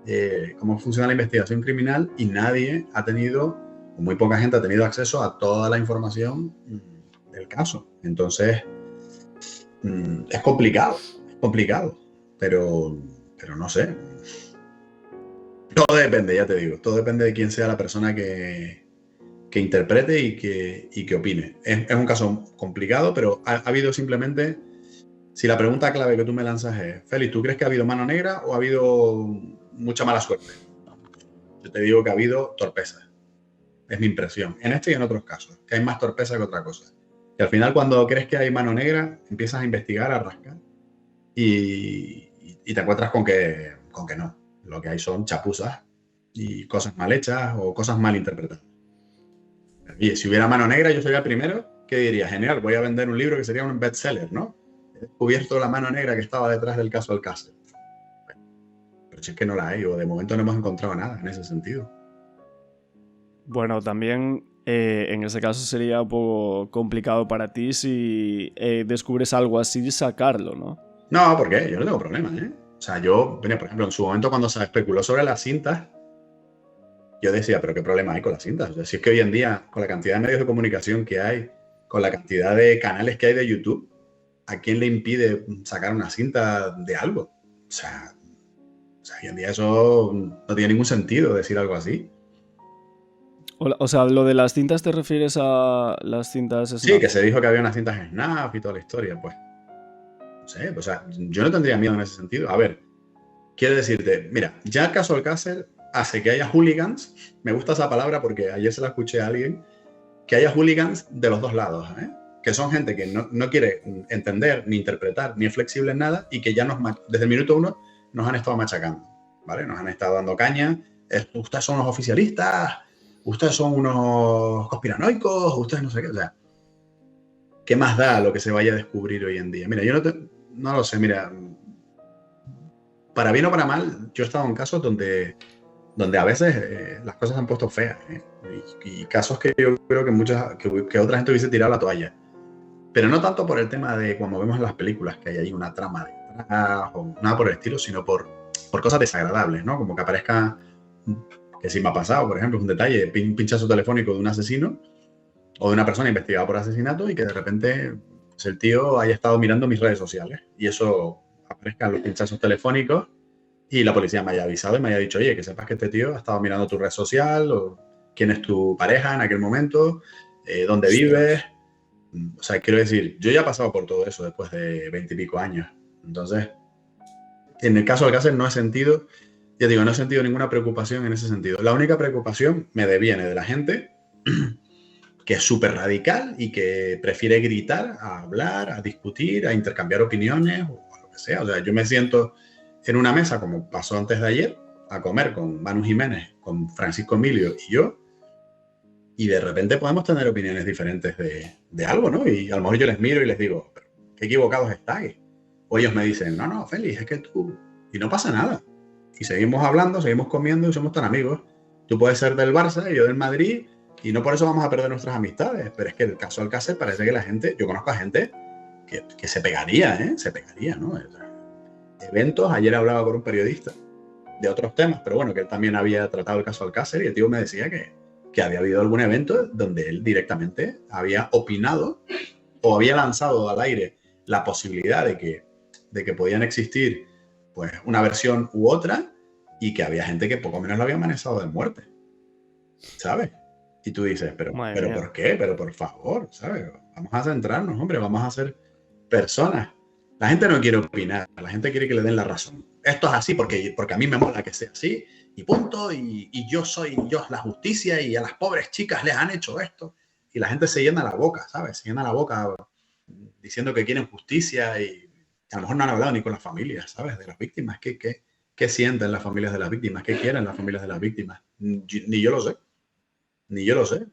la investigación criminal y nadie ha tenido, o muy poca gente ha tenido acceso a toda la información del caso. Entonces, es complicado, pero no sé. Todo depende, ya te digo, todo depende de quién sea la persona que interprete y que opine. Es un caso complicado, pero ha habido simplemente, si la pregunta clave que tú me lanzas es, Félix, ¿tú crees que ha habido mano negra o ha habido mucha mala suerte? Yo te digo que ha habido torpeza. Es mi impresión. En este y en otros casos, que hay más torpeza que otra cosa. Y al final, cuando crees que hay mano negra, empiezas a investigar, a rascar y te encuentras con que no. Lo que hay son chapuzas y cosas mal hechas o cosas mal interpretadas. Y si hubiera mano negra, yo sería el primero que diría, genial, voy a vender un libro que sería un bestseller, ¿no? He descubierto la mano negra que estaba detrás del caso Alcácer. Pero si es que no la hay, o de momento no hemos encontrado nada en ese sentido. Bueno, también en ese caso sería un poco complicado para ti si descubres algo así sacarlo, ¿no? No, ¿por qué? Yo no tengo problema, ¿eh? O sea, por ejemplo, en su momento cuando se especuló sobre las cintas, yo decía, pero ¿qué problema hay con las cintas? O sea, si es que hoy en día, con la cantidad de medios de comunicación que hay, con la cantidad de canales que hay de YouTube, ¿a quién le impide sacar una cinta de algo? O sea, hoy en día eso no tiene ningún sentido decir algo así. O sea, lo de las cintas, ¿te refieres a las cintas Snap? Sí, que se dijo que había unas cintas Snap y toda la historia, pues. No sé, o sea, yo no tendría miedo en ese sentido. A ver, quiero decirte, mira, ya el caso Alcácer hace que haya hooligans, me gusta esa palabra porque ayer se la escuché a alguien, que haya hooligans de los dos lados, ¿eh? Que son gente que no quiere entender, ni interpretar, ni es flexible en nada y que ya desde el minuto 1 nos han estado machacando, ¿vale? Nos han estado dando caña, ustedes son unos oficialistas, ustedes son unos conspiranoicos, ustedes no sé qué, o sea, ¿qué más da lo que se vaya a descubrir hoy en día? Mira, yo no lo sé, mira, para bien o para mal, yo he estado en casos donde a veces las cosas se han puesto feas, ¿eh? Y casos que yo creo que otra gente hubiese tirado la toalla. Pero no tanto por el tema de, como vemos en las películas, que hay ahí una trama detrás cámaras o nada por el estilo, sino por cosas desagradables, ¿no? Como que aparezca, que sí me ha pasado, por ejemplo, es un detalle, pinchazo telefónico de un asesino o de una persona investigada por asesinato y que de repente pues, el tío haya estado mirando mis redes sociales y eso aparezcan los pinchazos telefónicos y la policía me haya avisado y me haya dicho, oye, que sepas que este tío ha estado mirando tu red social o quién es tu pareja en aquel momento, dónde vives. Ostras. O sea, quiero decir, yo ya he pasado por todo eso después de 20 y pico años. Entonces, en el caso de Alcácer no he sentido, ya digo, no he sentido ninguna preocupación en ese sentido. La única preocupación me deviene de la gente que es súper radical y que prefiere gritar, a hablar, a discutir, a intercambiar opiniones o lo que sea. O sea, yo me siento en una mesa, como pasó antes de ayer, a comer con Manu Jiménez, con Francisco Emilio y yo, y de repente podemos tener opiniones diferentes de algo, ¿no? Y a lo mejor yo les miro y les digo, pero qué equivocados estáis. O ellos me dicen, no, no, Félix, es que tú... Y no pasa nada. Y seguimos hablando, seguimos comiendo y somos tan amigos. Tú puedes ser del Barça y yo del Madrid y no por eso vamos a perder nuestras amistades. Pero es que el caso Alcácer parece que la gente... Yo conozco a gente que se pegaría, ¿eh? Se pegaría, ¿no? Eventos, ayer hablaba con un periodista de otros temas, pero bueno, que él también había tratado el caso Alcácer y el tío me decía que había habido algún evento donde él directamente había opinado o había lanzado al aire la posibilidad de que podían existir pues una versión u otra y que había gente que poco menos lo había amenazado de muerte, ¿sabes? Y tú dices, Madre pero mía. ¿por qué? Pero por favor, ¿sabes? Vamos a centrarnos, hombre, vamos a ser personas. La gente no quiere opinar, la gente quiere que le den la razón. Esto es así porque a mí me mola que sea así y punto, y yo soy yo la justicia y a las pobres chicas les han hecho esto. Y la gente se llena la boca, ¿sabes? Se llena la boca diciendo que quieren justicia y a lo mejor no han hablado ni con las familias, ¿sabes? De las víctimas. ¿Qué sienten las familias de las víctimas? ¿Qué quieren las familias de las víctimas? Ni yo lo sé, ni yo lo sé.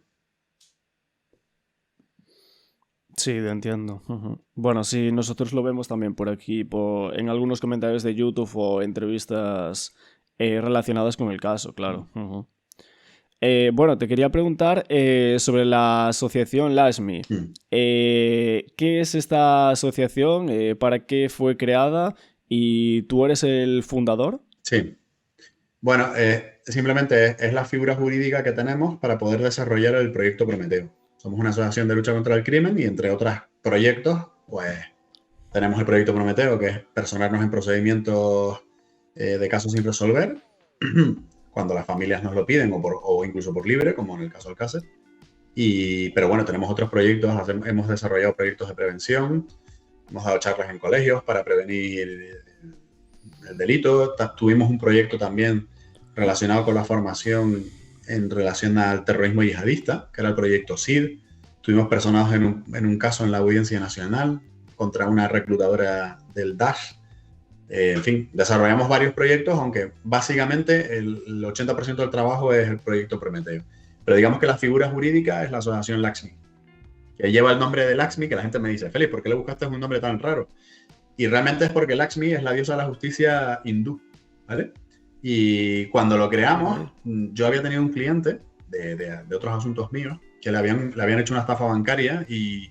Sí, te entiendo. Ujú. Bueno, sí, nosotros lo vemos también por aquí, en algunos comentarios de YouTube o entrevistas relacionadas con el caso, claro. Ujú. Bueno, te quería preguntar sobre la asociación LASMI. Mm. ¿Qué es esta asociación? ¿Para qué fue creada? ¿Y tú eres el fundador? Sí. Bueno, simplemente es la figura jurídica que tenemos para poder desarrollar el proyecto Prometeo. Somos una asociación de lucha contra el crimen y entre otros proyectos, pues tenemos el proyecto Prometeo, que es personarnos en procedimientos de casos sin resolver, cuando las familias nos lo piden o incluso por libre, como en el caso del Alcácer. Pero bueno, tenemos otros proyectos, hemos desarrollado proyectos de prevención, hemos dado charlas en colegios para prevenir el delito. Tuvimos un proyecto también relacionado con la formación en relación al terrorismo yihadista, que era el proyecto SID. Tuvimos personados en un caso en la Audiencia Nacional contra una reclutadora del Daesh. En fin, desarrollamos varios proyectos, aunque básicamente el 80% del trabajo es el proyecto Prometeo. Pero digamos que la figura jurídica es la asociación Laxmi, que lleva el nombre de Laxmi, que la gente me dice, Félix, ¿por qué le buscaste un nombre tan raro? Y realmente es porque Lakshmi es la diosa de la justicia hindú, ¿vale? Y cuando lo creamos, Vale. yo había tenido un cliente de otros asuntos míos que le habían hecho una estafa bancaria y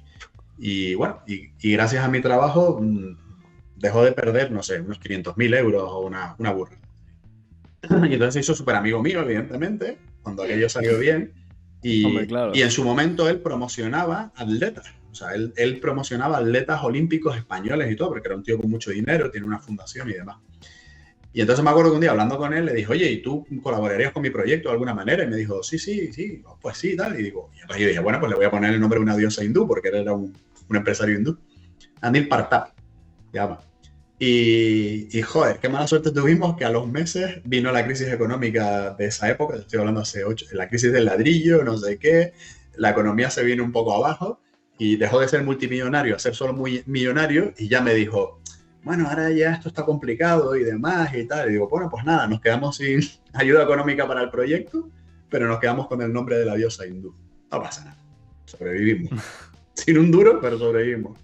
gracias a mi trabajo dejó de perder, no sé, unos 500.000 euros o una burra. Y entonces se hizo súper amigo mío, evidentemente, cuando aquello salió bien. Hombre, Y claro. en su momento él promocionaba atletas. O sea, él promocionaba atletas olímpicos españoles y todo, porque era un tío con mucho dinero, tiene una fundación y demás. Y entonces me acuerdo que un día hablando con él le dije, oye, ¿y tú colaborarías con mi proyecto de alguna manera? Y me dijo, sí, pues sí, tal. Y entonces yo dije, bueno, pues le voy a poner el nombre de una diosa hindú, porque él era un empresario hindú. Anil Partap, se llama. Joder, qué mala suerte tuvimos que a los meses vino la crisis económica de esa época, estoy hablando hace 8, la crisis del ladrillo, no sé qué, la economía se vino un poco abajo y dejó de ser multimillonario a ser solo muy millonario y ya me dijo, bueno, ahora ya esto está complicado y demás y tal. Y digo, bueno, pues nada, nos quedamos sin ayuda económica para el proyecto, pero nos quedamos con el nombre de la diosa hindú. No pasa nada, sobrevivimos. Sin un duro, pero sobrevivimos.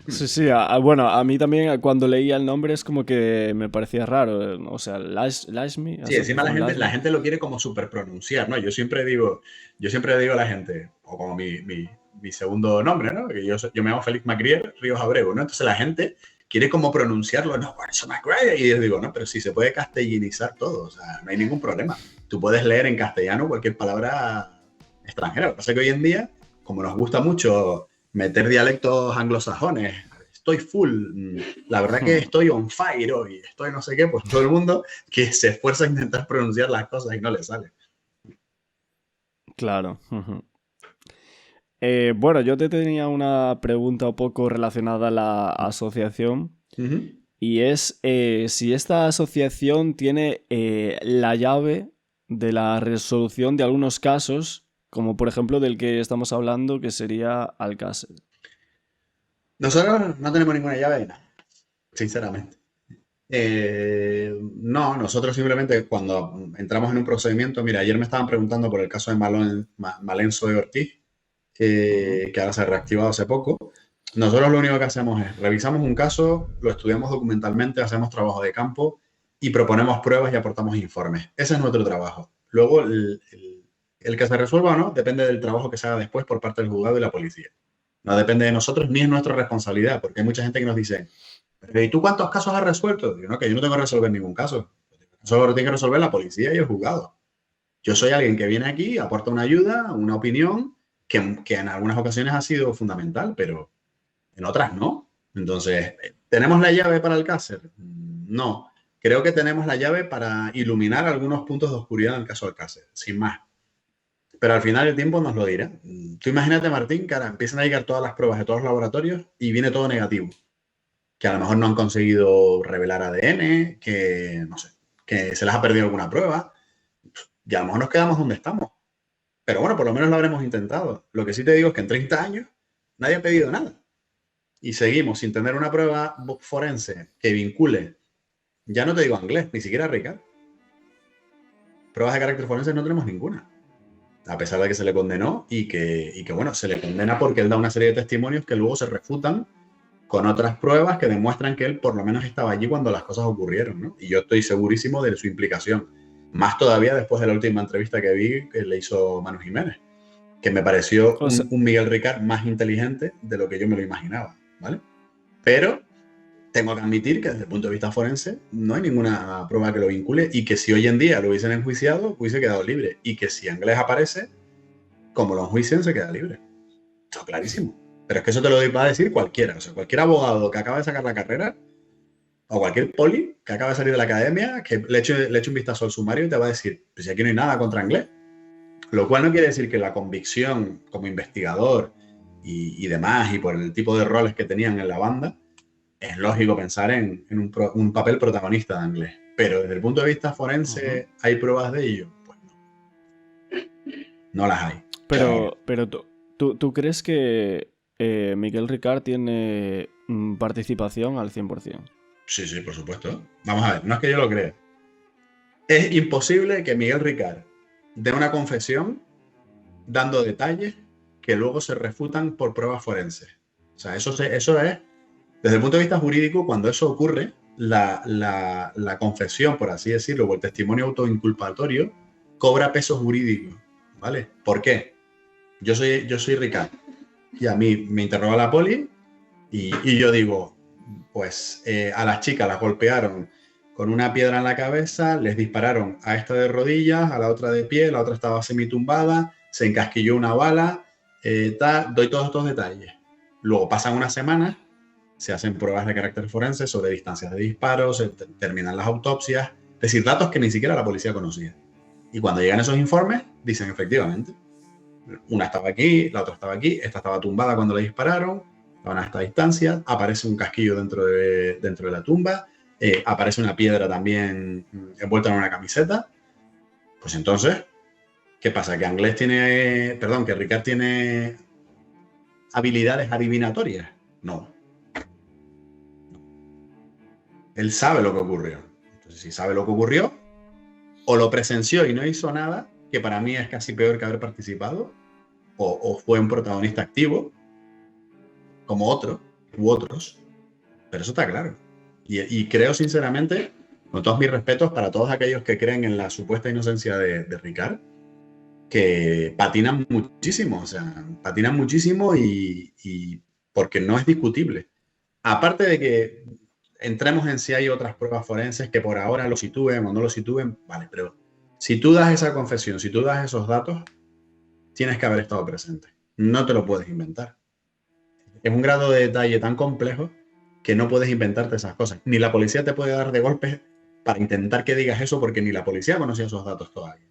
Sí, sí, bueno, a mí también cuando leía el nombre es como que me parecía raro. O sea, Lashmi, Sí, encima Asociación la Lashmi. gente lo quiere como súper pronunciar, ¿no? Yo siempre digo a la gente, o como mi segundo nombre, ¿no? Que yo me llamo Félix Magriel Ríos Abreu, ¿no? Entonces la gente quiere como pronunciarlo, no, por eso McGregor. Y yo digo, no, pero si se puede castellanizar todo, o sea, no hay ningún problema. Tú puedes leer en castellano cualquier palabra extranjera. Lo que pasa es que hoy en día, como nos gusta mucho meter dialectos anglosajones, estoy full, la verdad que estoy on fire hoy, estoy no sé qué, pues todo el mundo que se esfuerza a intentar pronunciar las cosas y no le sale. Claro. Bueno, yo te tenía una pregunta un poco relacionada a la asociación. Y es si esta asociación tiene la llave de la resolución de algunos casos, como por ejemplo del que estamos hablando, que sería Alcácer. Nosotros no tenemos ninguna llave de nada, sinceramente. No, nosotros simplemente cuando entramos en un procedimiento, mira, ayer me estaban preguntando por el caso de Malenzo de Ortiz, que ahora se ha reactivado hace poco. Nosotros lo único que hacemos es revisamos un caso, lo estudiamos documentalmente, hacemos trabajo de campo y proponemos pruebas y aportamos informes. Ese es nuestro trabajo. Luego, el que se resuelva o no depende del trabajo que se haga después por parte del juzgado y la policía. No depende de nosotros ni es nuestra responsabilidad, porque hay mucha gente que nos dice, ¿y tú cuántos casos has resuelto? Digo, no, que yo no tengo que resolver ningún caso. Eso lo tiene que resolver la policía y el juzgado. Yo soy alguien que viene aquí, aporta una ayuda, una opinión, que en algunas ocasiones ha sido fundamental, pero en otras no. Entonces, ¿tenemos la llave para Alcácer? No. Creo que tenemos la llave para iluminar algunos puntos de oscuridad en el caso Alcácer, sin más. Pero al final el tiempo nos lo dirá. Tú imagínate, Martín, que ahora empiezan a llegar todas las pruebas de todos los laboratorios y viene todo negativo. Que a lo mejor no han conseguido revelar ADN, que no sé, que se les ha perdido alguna prueba. Y a lo mejor nos quedamos donde estamos. Pero bueno, por lo menos lo habremos intentado. Lo que sí te digo es que en 30 años nadie ha pedido nada. Y seguimos sin tener una prueba forense que vincule, ya no te digo inglés, ni siquiera Ricard. Pruebas de carácter forense no tenemos ninguna. A pesar de que se le condenó y que bueno, se le condena porque él da una serie de testimonios que luego se refutan con otras pruebas que demuestran que él por lo menos estaba allí cuando las cosas ocurrieron, ¿no? Y yo estoy segurísimo de su implicación. Más todavía después de la última entrevista que vi que le hizo Manu Jiménez, que me pareció un Miguel Ricard más inteligente de lo que yo me lo imaginaba, ¿vale? Pero tengo que admitir que desde el punto de vista forense no hay ninguna prueba que lo vincule y que si hoy en día lo hubiesen enjuiciado, hubiese quedado libre. Y que si Anglés aparece, como lo enjuician, se queda libre. Está clarísimo. Pero es que eso te lo va a decir cualquiera. O sea, cualquier abogado que acaba de sacar la carrera o cualquier poli que acaba de salir de la academia, que le eche un vistazo al sumario y te va a decir, pues aquí no hay nada contra Anglés. Lo cual no quiere decir que la convicción como investigador y demás, y por el tipo de roles que tenían en la banda, es lógico pensar en un papel protagonista de Anglés. Pero desde el punto de vista forense, ¿hay pruebas de ello? Pues no. No las hay. Pero ¿tú crees que Miguel Ricard tiene participación al 100%? Sí, sí, por supuesto. Vamos a ver, no es que yo lo crea. Es imposible que Miguel Ricard dé una confesión dando detalles que luego se refutan por pruebas forenses. O sea, eso es, desde el punto de vista jurídico, cuando eso ocurre, la confesión, por así decirlo, o el testimonio autoinculpatorio, cobra peso jurídico, ¿vale? ¿Por qué? Yo soy Ricard y a mí me interroga la poli y yo digo, pues a las chicas las golpearon con una piedra en la cabeza, les dispararon a esta de rodillas, a la otra de pie, la otra estaba semitumbada, se encasquilló una bala, doy todos estos detalles. Luego pasan unas semanas, se hacen pruebas de carácter forense sobre distancias de disparos, se terminan las autopsias, es decir, datos que ni siquiera la policía conocía. Y cuando llegan esos informes, dicen efectivamente, una estaba aquí, la otra estaba aquí, esta estaba tumbada cuando le dispararon, estaban a esta distancia, aparece un casquillo dentro de la tumba, aparece una piedra también envuelta en una camiseta. Pues entonces, ¿qué pasa? ¿Que que Ricard tiene habilidades adivinatorias? No. Él sabe lo que ocurrió. Entonces, si sabe lo que ocurrió, o lo presenció y no hizo nada, que para mí es casi peor que haber participado, o fue un protagonista activo, como otros, pero eso está claro. Y creo sinceramente, con todos mis respetos para todos aquellos que creen en la supuesta inocencia de Ricard, que patinan muchísimo, y porque no es discutible. Aparte de que entremos en si hay otras pruebas forenses que por ahora lo sitúen o no lo sitúen, vale, pero si tú das esa confesión, si tú das esos datos, tienes que haber estado presente. No te lo puedes inventar. Es un grado de detalle tan complejo que no puedes inventarte esas cosas. Ni la policía te puede dar de golpes para intentar que digas eso porque ni la policía conocía esos datos todavía.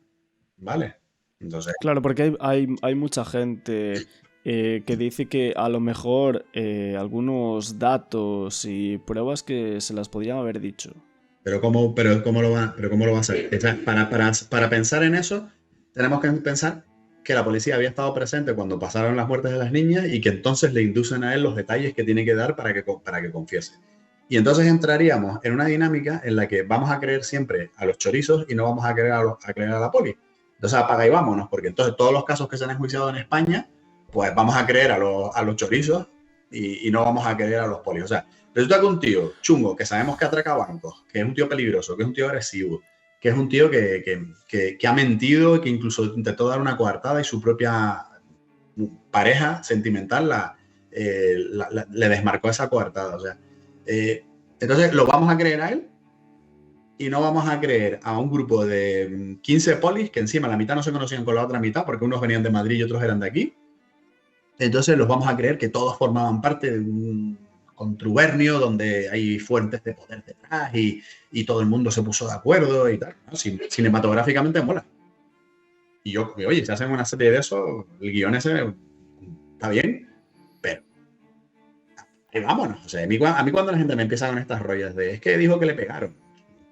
¿Vale? Entonces, Claro, porque hay mucha gente que dice que a lo mejor algunos datos y pruebas que se las podrían haber dicho. ¿cómo lo va a hacer? O sea, para pensar en eso, tenemos que pensar que la policía había estado presente cuando pasaron las muertes de las niñas y que entonces le inducen a él los detalles que tiene que dar para que confiese. Y entonces entraríamos en una dinámica en la que vamos a creer siempre a los chorizos y no vamos a creer a la poli. Entonces apaga y vámonos, porque entonces todos los casos que se han enjuiciado en España, pues vamos a creer a los chorizos y no vamos a creer a los polis. O sea, resulta que un tío chungo, que sabemos que atraca bancos, que es un tío peligroso, que es un tío agresivo, que es un tío que ha mentido y que incluso intentó dar una coartada y su propia pareja sentimental le desmarcó esa coartada. O sea, entonces lo vamos a creer a él y no vamos a creer a un grupo de 15 polis que encima la mitad no se conocían con la otra mitad porque unos venían de Madrid y otros eran de aquí. Entonces los vamos a creer que todos formaban parte de un contubernio donde hay fuentes de poder detrás y todo el mundo se puso de acuerdo y tal, ¿no? Cinematográficamente mola. Y oye, si hacen una serie de eso, el guión ese está bien, pero vámonos. O sea, a mí cuando la gente me empieza con estas rollas de es que dijo que le pegaron,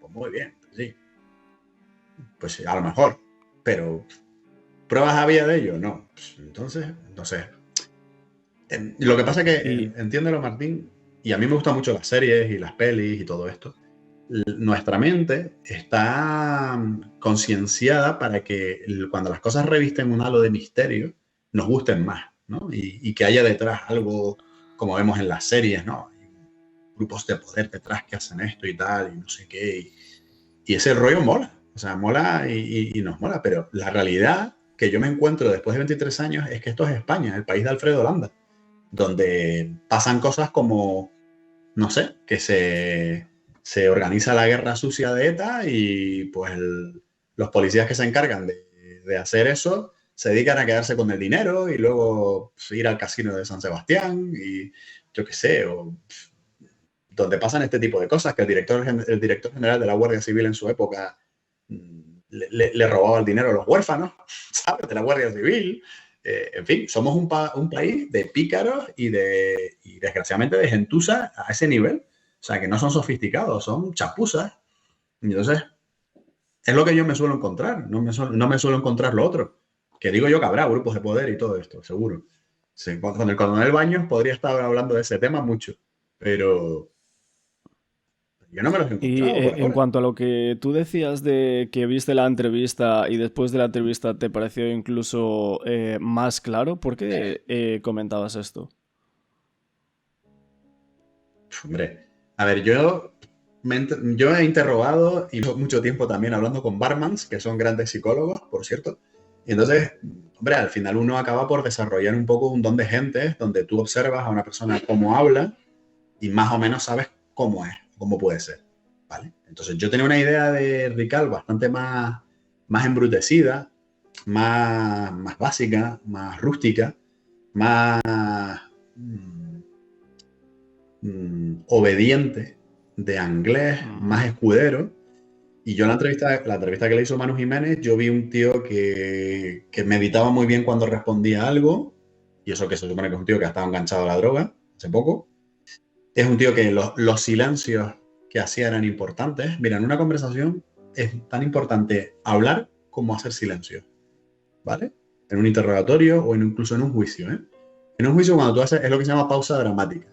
pues muy bien, sí. Pues sí, a lo mejor, pero ¿pruebas había de ello? No. Pues, entonces, no sé. Lo que pasa es que, entiéndelo, Martín, y a mí me gustan mucho las series y las pelis y todo esto. Nuestra mente está concienciada para que cuando las cosas revisten un halo de misterio, nos gusten más, ¿no? Y que haya detrás algo, como vemos en las series, ¿no? Grupos de poder detrás que hacen esto y tal, y no sé qué. Y ese rollo mola, o sea, mola y nos mola, pero la realidad que yo me encuentro después de 23 años es que esto es España, el país de Alfredo Landa, donde pasan cosas como, no sé, que se organiza la guerra sucia de ETA y pues los policías que se encargan de hacer eso se dedican a quedarse con el dinero y luego pues, ir al casino de San Sebastián y yo qué sé, o donde pasan este tipo de cosas, que el director general de la Guardia Civil en su época le robaba el dinero a los huérfanos, ¿sabes? De la Guardia Civil. En fin, somos un país de pícaros y desgraciadamente de gentuza a ese nivel. O sea, que no son sofisticados, son chapuzas. Entonces, es lo que yo me suelo encontrar. No me suelo encontrar lo otro. Que digo yo que habrá grupos de poder y todo esto, seguro. Sí, con el coronel Baños podría estar hablando de ese tema mucho. Pero yo no me los he Y encontrado por en ahora. cuanto a lo que tú decías de que viste la entrevista y después de la entrevista te pareció incluso más claro, ¿por qué comentabas esto? Hombre, a ver, yo he interrogado y mucho tiempo también hablando con barmans, que son grandes psicólogos, por cierto. Y entonces, hombre, al final uno acaba por desarrollar un poco un don de gente donde tú observas a una persona cómo habla y más o menos sabes cómo es, cómo puede ser, ¿vale? Entonces yo tenía una idea de Rical bastante más embrutecida, más básica, más rústica, más obediente, de inglés, más escudero. Y yo en la entrevista que le hizo Manu Jiménez, yo vi un tío que meditaba muy bien cuando respondía a algo, y eso que se supone que es un tío que ha estado enganchado a la droga hace poco. Es un tío que los silencios que hacía eran importantes. Mira, en una conversación es tan importante hablar como hacer silencio, ¿vale? En un interrogatorio o incluso en un juicio, ¿eh? En un juicio cuando tú haces, es lo que se llama pausa dramática.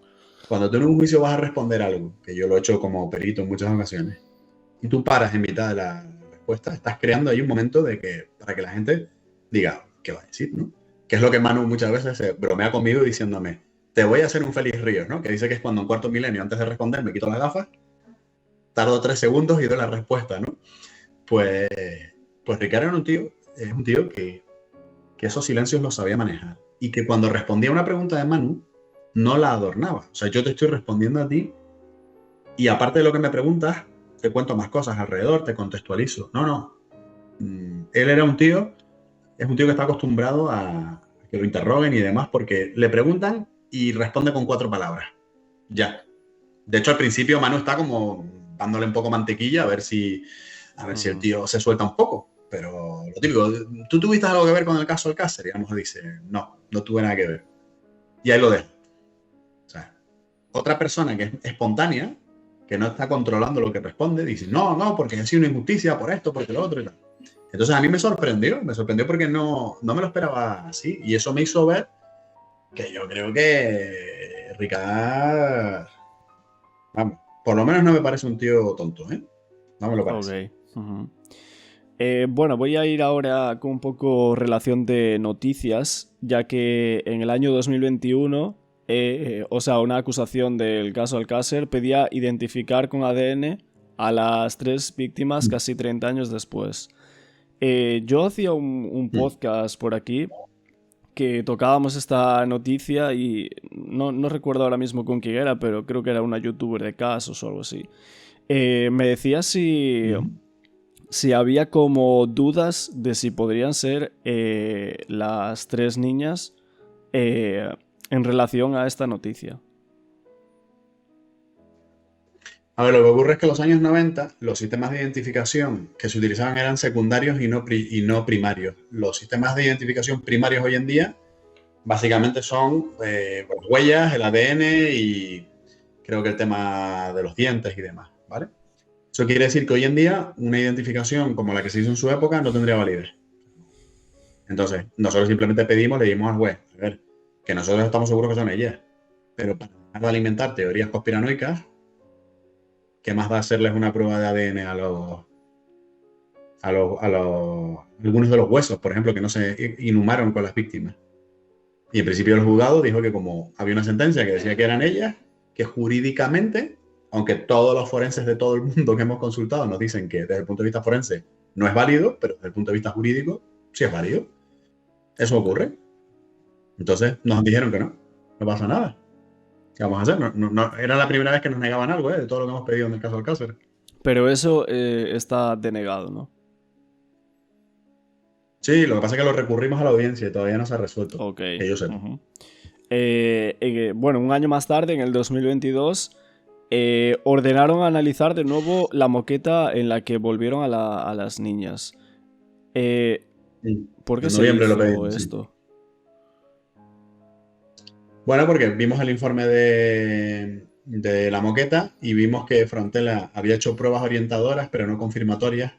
Cuando tú en un juicio vas a responder algo, que yo lo he hecho como perito en muchas ocasiones, y tú paras en mitad de la respuesta, estás creando ahí un momento para que la gente diga, ¿qué va a decir, no? Que es lo que Manu muchas veces se bromea conmigo diciéndome, te voy a hacer un feliz río, ¿no? Que dice que es cuando en cuarto milenio, antes de responder, me quito las gafas, tardo 3 segundos y doy la respuesta, ¿no? Pues Ricardo es un tío que esos silencios los sabía manejar. Y que cuando respondía a una pregunta de Manu, no la adornaba. O sea, yo te estoy respondiendo a ti Y aparte de lo que me preguntas, te cuento más cosas alrededor, te contextualizo. No, no. Él era un tío, es un tío que está acostumbrado a que lo interroguen y demás, porque le preguntan y responde con 4 palabras. Ya. De hecho, al principio Manu está como dándole un poco mantequilla a ver si el tío se suelta un poco. Pero lo típico, ¿tú tuviste algo que ver con el caso Alcácer? Y a lo mejor dice, no, no tuve nada que ver. Y ahí lo dejo. O sea, otra persona que es espontánea, que no está controlando lo que responde, dice, no, no, porque ha sido una injusticia por esto, porque lo otro y tal. Entonces a mí me sorprendió porque no me lo esperaba así. Y eso me hizo ver que yo creo que Ricard, vamos, por lo menos no me parece un tío tonto, ¿eh? No me lo parece. Ok. Bueno, voy a ir ahora con un poco relación de noticias, ya que en el año 2021, o sea, una acusación del caso Alcácer pedía identificar con ADN a las 3 víctimas casi 30 años después. Yo hacía un podcast por aquí que tocábamos esta noticia y no recuerdo ahora mismo con quién era, pero creo que era una youtuber de casos o algo así. Me decía si había como dudas de si podrían ser las 3 niñas en relación a esta noticia. A ver, lo que ocurre es que en los años 90 los sistemas de identificación que se utilizaban eran secundarios y no primarios. Los sistemas de identificación primarios hoy en día básicamente son las huellas, el ADN y creo que el tema de los dientes y demás, ¿vale? Eso quiere decir que hoy en día una identificación como la que se hizo en su época no tendría validez. Entonces, nosotros simplemente pedimos, le dimos al juez, a ver, que nosotros estamos seguros que son ellas, pero para dejar de alimentar teorías conspiranoicas, ¿qué más da hacerles una prueba de ADN algunos de los huesos, por ejemplo, que no se inhumaron con las víctimas? Y en principio el juzgado dijo que como había una sentencia que decía que eran ellas, que jurídicamente, aunque todos los forenses de todo el mundo que hemos consultado nos dicen que desde el punto de vista forense no es válido, pero desde el punto de vista jurídico sí es válido. Eso ocurre. Entonces nos dijeron que no pasa nada. ¿Qué vamos a hacer? Era la primera vez que nos negaban algo, de todo lo que hemos pedido en el caso del Alcácer. Pero eso está denegado, ¿no? Sí, lo que pasa es que lo recurrimos a la audiencia y todavía no se ha resuelto. Ok. Que yo sepa. Bueno, un año más tarde, en el 2022, ordenaron analizar de nuevo la moqueta en la que volvieron a las niñas. ¿Por qué En se noviembre lo hizo pedimos, esto? sí. Bueno, porque vimos el informe de la moqueta y vimos que Frontela había hecho pruebas orientadoras, pero no confirmatorias,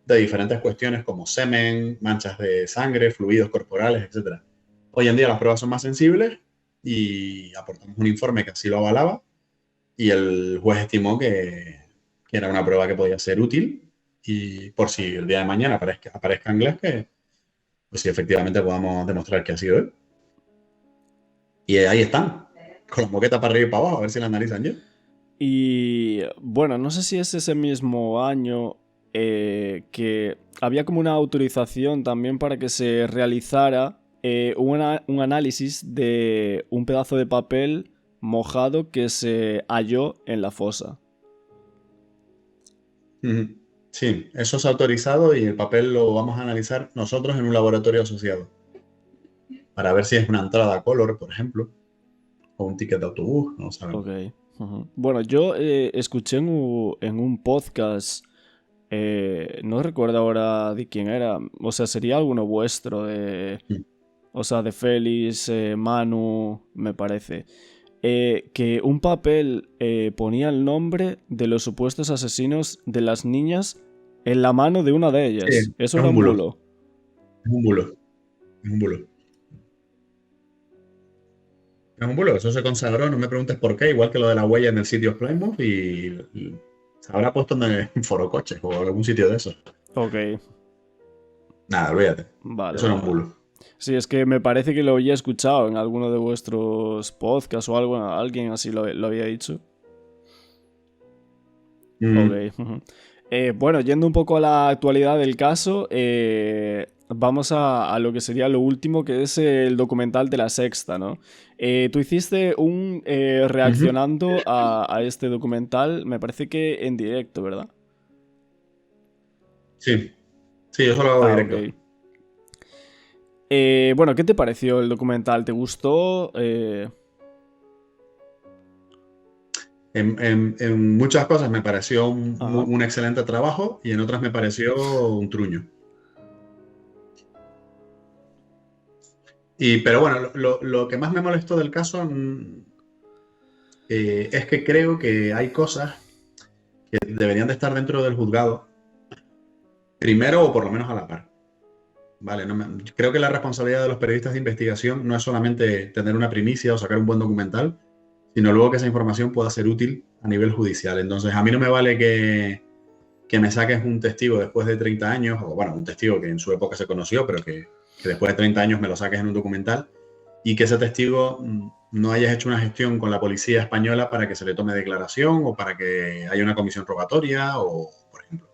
de diferentes cuestiones como semen, manchas de sangre, fluidos corporales, etc. Hoy en día las pruebas son más sensibles y aportamos un informe que así lo avalaba y el juez estimó que era una prueba que podía ser útil y por si el día de mañana aparezca inglés, que pues si efectivamente podamos demostrar que ha sido él. Y ahí están, con la moqueta para arriba y para abajo, a ver si la analizan ya. Y bueno, no sé si es ese mismo año que había como una autorización también para que se realizara un análisis de un pedazo de papel mojado que se halló en la fosa. Sí, eso es autorizado y el papel lo vamos a analizar nosotros en un laboratorio asociado para ver si es una entrada color, por ejemplo, o un ticket de autobús, no sabemos. Ok. Bueno, yo escuché en un podcast, no recuerdo ahora de quién era, o sea, sería alguno vuestro, o sea, de Félix, Manu, me parece, que un papel ponía el nombre de los supuestos asesinos de las niñas en la mano de una de ellas. Sí, Eso es era un un bulo, bulo. es un bulo, es un bulo. Es un bulo, eso se consagró, no me preguntes por qué, igual que lo de la huella en el sitio Plymouth y se habrá puesto en Foro Coches o algún sitio de esos. Ok, Nada, olvídate, vale, eso era un vale. bulo. Sí, es que me parece que lo había escuchado en alguno de vuestros podcasts o algo, alguien así lo había dicho. Mm, Ok. Bueno, yendo un poco a la actualidad del caso, vamos a lo que sería lo último, que es el documental de La Sexta, ¿no? Tú hiciste un Ujú. reaccionando a este documental, me parece que en directo, ¿verdad? Sí, sí, yo solo hago Ah, ok. directo. Bueno, ¿qué te pareció el documental? ¿Te gustó? En muchas cosas me pareció Ajá. un excelente trabajo y en otras me pareció un truño. Pero bueno, lo que más me molestó del caso es que creo que hay cosas que deberían de estar dentro del juzgado, primero o por lo menos a la par. Vale, creo que la responsabilidad de los periodistas de investigación no es solamente tener una primicia o sacar un buen documental, sino luego que esa información pueda ser útil a nivel judicial. Entonces, a mí no me vale que me saques un testigo después de 30 años, o bueno, un testigo que en su época se conoció, pero que después de 30 años me lo saques en un documental, y que ese testigo no hayas hecho una gestión con la policía española para que se le tome declaración o para que haya una comisión rogatoria, o, por ejemplo.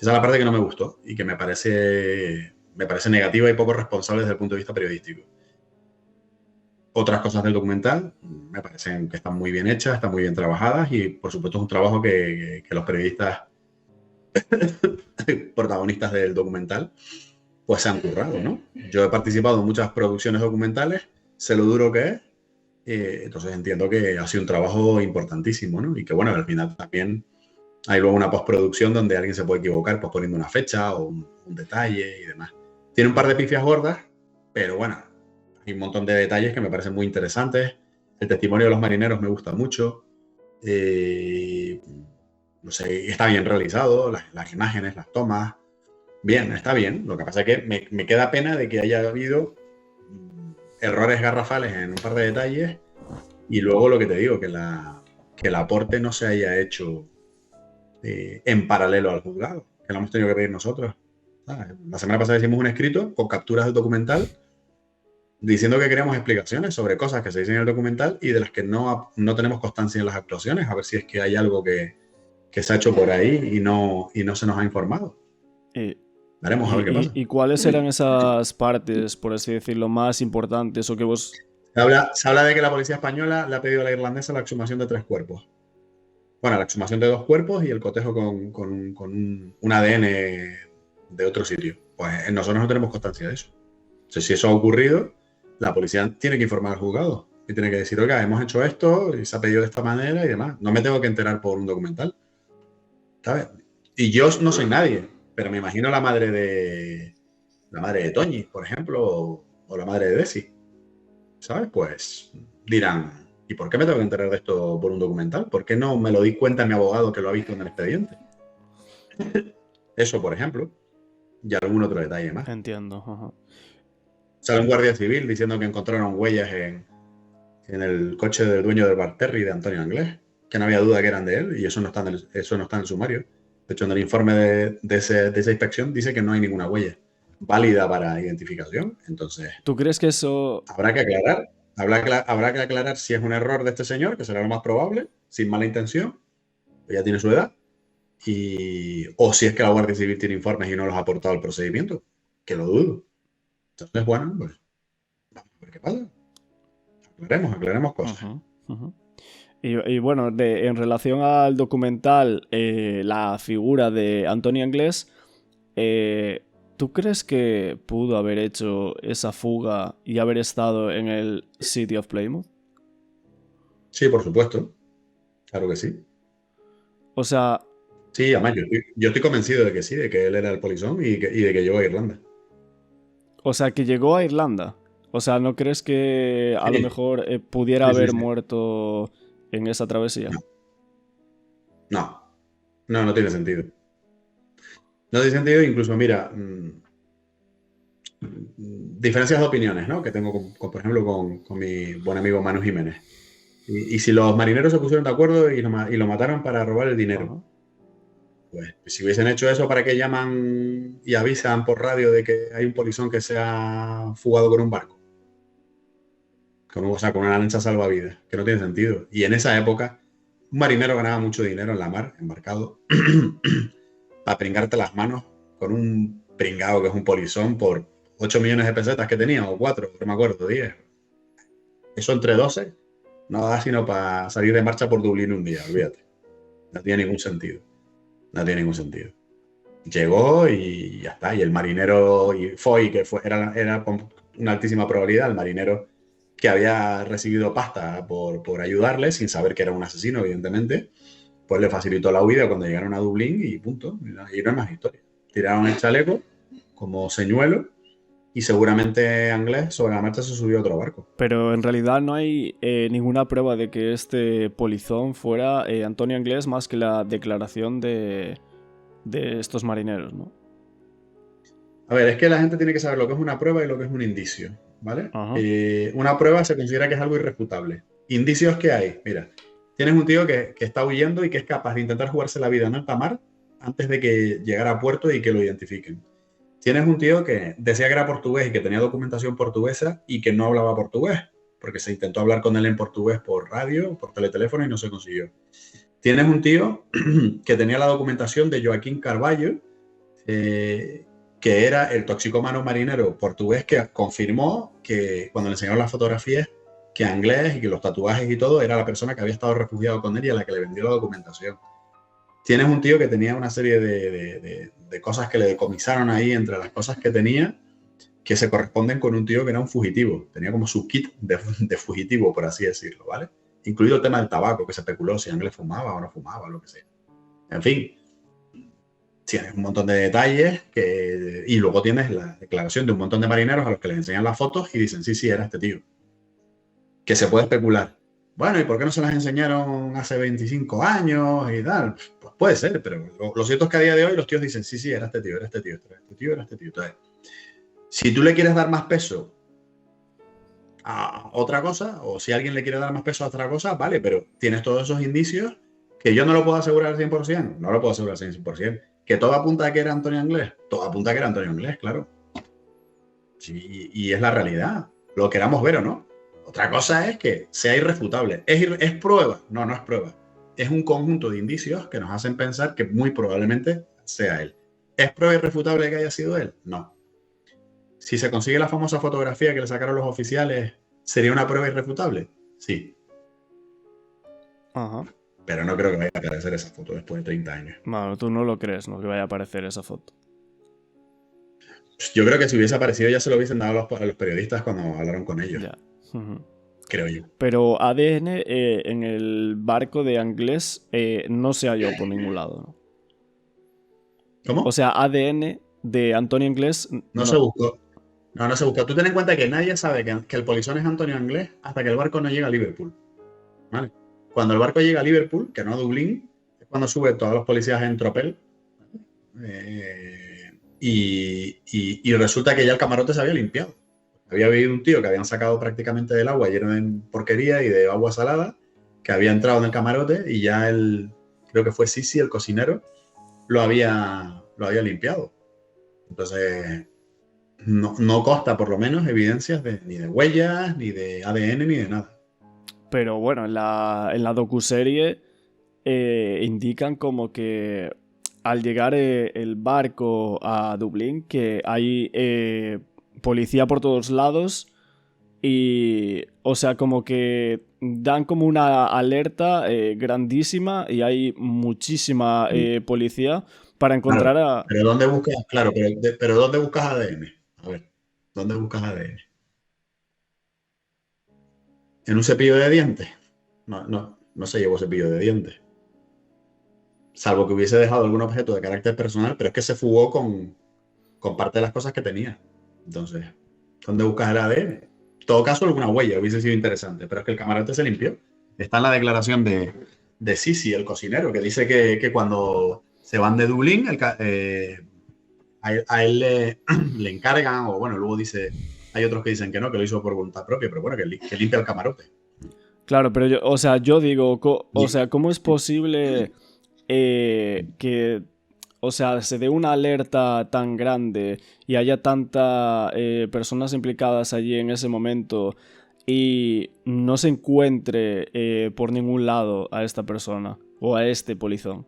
Esa es la parte que no me gustó y que me parece negativa y poco responsable desde el punto de vista periodístico. Otras cosas del documental me parecen que están muy bien hechas, están muy bien trabajadas y, por supuesto, es un trabajo que los periodistas protagonistas del documental pues se han currado, ¿no? Yo he participado en muchas producciones documentales, sé lo duro que es, entonces entiendo que ha sido un trabajo importantísimo, ¿no? Y que, bueno, al final también hay luego una postproducción donde alguien se puede equivocar pues poniendo una fecha o un detalle y demás. Tiene un par de pifias gordas, pero bueno, hay un montón de detalles que me parecen muy interesantes. El testimonio de los marineros me gusta mucho. Eh, no sé, está bien realizado, las imágenes, las tomas. Bien, está bien. Lo que pasa es que me queda pena de que haya habido errores garrafales en un par de detalles y luego lo que te digo, que el aporte no se haya hecho en paralelo al juzgado, que lo hemos tenido que pedir nosotros. La semana pasada hicimos un escrito con capturas del documental diciendo que queríamos explicaciones sobre cosas que se dicen en el documental y de las que no tenemos constancia en las actuaciones, a ver si es que hay algo que se ha hecho por ahí y no se nos ha informado. Eh, Veremos a ver qué pasa. y cuáles eran esas partes, por así decirlo, más importantes o que vos... Se habla de que la policía española le ha pedido a la irlandesa la exhumación de 3 cuerpos. Bueno, la exhumación de 2 cuerpos y el cotejo con un ADN de otro sitio. Pues nosotros no tenemos constancia de eso. Entonces, si eso ha ocurrido, la policía tiene que informar al juzgado y tiene que decir, oiga, hemos hecho esto y se ha pedido de esta manera y demás. No me tengo que enterar por un documental, ¿sabes? Y yo no soy nadie, pero me imagino la madre de Toñi, por ejemplo, o la madre de Desi, ¿sabes? Pues dirán, ¿y por qué me tengo que enterar de esto por un documental? ¿Por qué no me lo di cuenta mi abogado que lo ha visto en el expediente? Eso, por ejemplo, y algún otro detalle más. Entiendo. Ajá. Sale un guardia civil diciendo que encontraron huellas en el coche del dueño del bar Terry de Antonio Anglés, que no había duda que eran de él, y eso no está en el sumario. De hecho, en el informe de esa inspección dice que no hay ninguna huella válida para identificación. Entonces, ¿Tú crees que eso... habrá que aclarar. Habrá que aclarar si es un error de este señor, que será lo más probable, sin mala intención, ya tiene su edad, o si es que la Guardia Civil tiene informes y no los ha aportado al procedimiento, que lo dudo. Entonces, bueno, pues vamos a ver qué pasa. Aclaremos cosas. Ujú, ujú. Y bueno, en relación al documental, la figura de Antonio Inglés, eh, ¿tú crees que pudo haber hecho esa fuga y haber estado en el City of Plymouth? Sí, por supuesto. Claro que sí. O sea, Sí, además yo estoy convencido de que sí, de que él era el polizón y de que llegó a Irlanda. que llegó a Irlanda. O sea, ¿no crees que a lo Sí, mejor pudiera sí, sí, haber sí. muerto en esa travesía? No, no, no tiene sentido. No tiene sentido, incluso, mira, diferencias de opiniones, ¿no? Que tengo, por ejemplo, con mi buen amigo Manu Jiménez. Y si los marineros se pusieron de acuerdo y lo mataron para robar el dinero, Ajá. pues si hubiesen hecho eso, ¿para qué llaman y avisan por radio de que hay un polizón que se ha fugado con un barco? O sea, con una lancha salvavidas, que no tiene sentido. Y en esa época, un marinero ganaba mucho dinero en la mar, embarcado, para pringarte las manos con un pringao que es un polizón por 8 millones de pesetas que tenía, o 4, no me acuerdo, 10. Eso entre 12 no da sino para salir de marcha por Dublín un día, olvídate. No tiene ningún sentido. No tiene ningún sentido. Llegó y ya está. Y el marinero y Foy, que era con una altísima probabilidad, el marinero que había recibido pasta por ayudarle, sin saber que era un asesino, evidentemente, pues le facilitó la huida cuando llegaron a Dublín y punto. Y no hay más historia. Tiraron el chaleco como señuelo y seguramente Anglés sobre la marcha se subió a otro barco. Pero en realidad no hay ninguna prueba de que este polizón fuera Antonio Anglés más que la declaración de estos marineros, ¿no? A ver, es que la gente tiene que saber lo que es una prueba y lo que es un indicio, ¿vale? Ajá. Una prueba se considera que es algo irrefutable. Indicios que hay, mira, tienes un tío que está huyendo y que es capaz de intentar jugarse la vida en alta mar antes de que llegara a puerto y que lo identifiquen. Tienes un tío que decía que era portugués y que tenía documentación portuguesa y que no hablaba portugués, porque se intentó hablar con él en portugués por radio, por teleteléfono y no se consiguió. Tienes un tío que tenía la documentación de Joaquín Carballo, que era el toxicómano marinero portugués que confirmó que cuando le enseñaron las fotografías que Anglés y que los tatuajes y todo era la persona que había estado refugiado con él y a la que le vendió la documentación. Tienes un tío que tenía una serie de cosas que le decomisaron ahí entre las cosas que tenía que se corresponden con un tío que era un fugitivo. Tenía como su kit de fugitivo, por así decirlo, ¿vale? Incluido el tema del tabaco, que se especuló si Anglés fumaba o no fumaba, lo que sea. En fin, tienes un montón de detalles y luego tienes la declaración de un montón de marineros a los que les enseñan las fotos y dicen, sí, era este tío. Que se puede especular. Bueno, ¿y por qué no se las enseñaron hace 25 años y tal? Pues puede ser, pero lo cierto es que a día de hoy los tíos dicen, sí, era este tío, era este tío, era este tío, era este tío. Entonces, si tú le quieres dar más peso a otra cosa, o si alguien le quiere dar más peso a otra cosa, vale, pero tienes todos esos indicios que yo no lo puedo asegurar al 100%, no lo puedo asegurar al 100%. ¿Que todo apunta a que era Antonio Anglés? Todo apunta a que era Antonio Anglés, claro. Sí, y es la realidad, lo queramos ver o no. Otra cosa es que sea irrefutable. ¿Es prueba? No, no es prueba. Es un conjunto de indicios que nos hacen pensar que muy probablemente sea él. ¿Es prueba irrefutable que haya sido él? No. Si se consigue la famosa fotografía que le sacaron los oficiales, ¿sería una prueba irrefutable? Sí. Ajá. Pero no creo que vaya a aparecer esa foto después de 30 años. Bueno, tú no lo crees, ¿no? Que vaya a aparecer esa foto. Yo creo que si hubiese aparecido ya se lo hubiesen dado a los periodistas cuando hablaron con ellos. Ya. Uh-huh. Creo yo. Pero ADN en el barco de Anglés no se halló por ningún lado, ¿no? ¿Cómo? O sea, ADN de Antonio Anglés no se buscó. No se buscó. Tú ten en cuenta que nadie sabe que el polizón es Antonio Anglés hasta que el barco no llega a Liverpool. ¿Vale? Cuando el barco llega a Liverpool, que no a Dublín, es cuando suben todos los policías en tropel. Y resulta que ya el camarote se había limpiado. Había habido un tío que habían sacado prácticamente del agua lleno de porquería y de agua salada, que había entrado en el camarote y ya creo que fue Sisi, el cocinero, lo había limpiado. Entonces, no consta por lo menos evidencias ni de huellas, ni de ADN, ni de nada. Pero bueno, en la docuserie indican como que al llegar el barco a Dublín, que hay policía por todos lados y, o sea, como que dan como una alerta grandísima y hay muchísima policía para encontrar claro, pero ¿dónde buscas? Claro, pero ¿dónde buscas ADN? A ver, ¿dónde buscas ADN? ¿En un cepillo de dientes? No se llevó cepillo de dientes. Salvo que hubiese dejado algún objeto de carácter personal, pero es que se fugó con parte de las cosas que tenía. Entonces, ¿dónde buscas el ADN? En todo caso, alguna huella hubiese sido interesante, pero es que el camarote se limpió. Está en la declaración de Sisi, el cocinero, que dice que cuando se van de Dublín, a él le encargan, o bueno, luego dice, hay otros que dicen que no, que lo hizo por voluntad propia, pero bueno, que limpia el camarote. Claro, pero yo digo, ¿cómo es posible que, o sea, se dé una alerta tan grande y haya tantas personas implicadas allí en ese momento y no se encuentre por ningún lado a esta persona o a este polizón?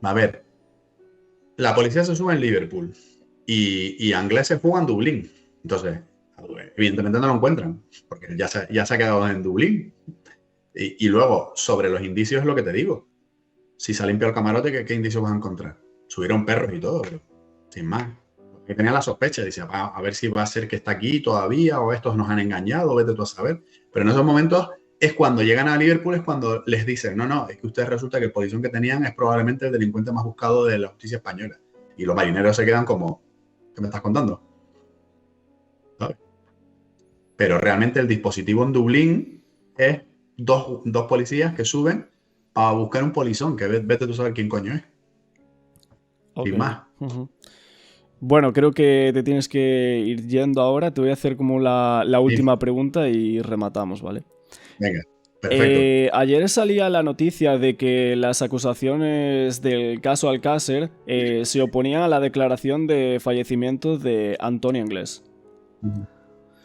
A ver, La policía se sube en Liverpool y Anglés se fuga en Dublín. Entonces, evidentemente no lo encuentran, porque ya se ha quedado en Dublín. Y luego, sobre los indicios es lo que te digo. Si se ha limpiado el camarote, ¿qué indicios vas a encontrar? Subieron perros y todo, pero sin más. Porque tenía la sospecha, dice, a ver si va a ser que está aquí todavía, o estos nos han engañado, vete tú a saber. Pero en esos momentos es cuando llegan a Liverpool, es cuando les dicen, no, es que ustedes resulta que el polizón que tenían es probablemente el delincuente más buscado de la justicia española. Y los marineros se quedan como, ¿qué me estás contando? ¿Sabes? Pero realmente el dispositivo en Dublín es dos policías que suben a buscar un polizón, que vete tú a saber quién coño es. Ok. Sin más. Bueno, creo que te tienes que ir yendo ahora. Te voy a hacer como la última pregunta y rematamos, ¿vale? Venga, perfecto. Ayer salía la noticia de que las acusaciones del caso Alcácer se oponían a la declaración de fallecimiento de Antonio Inglés.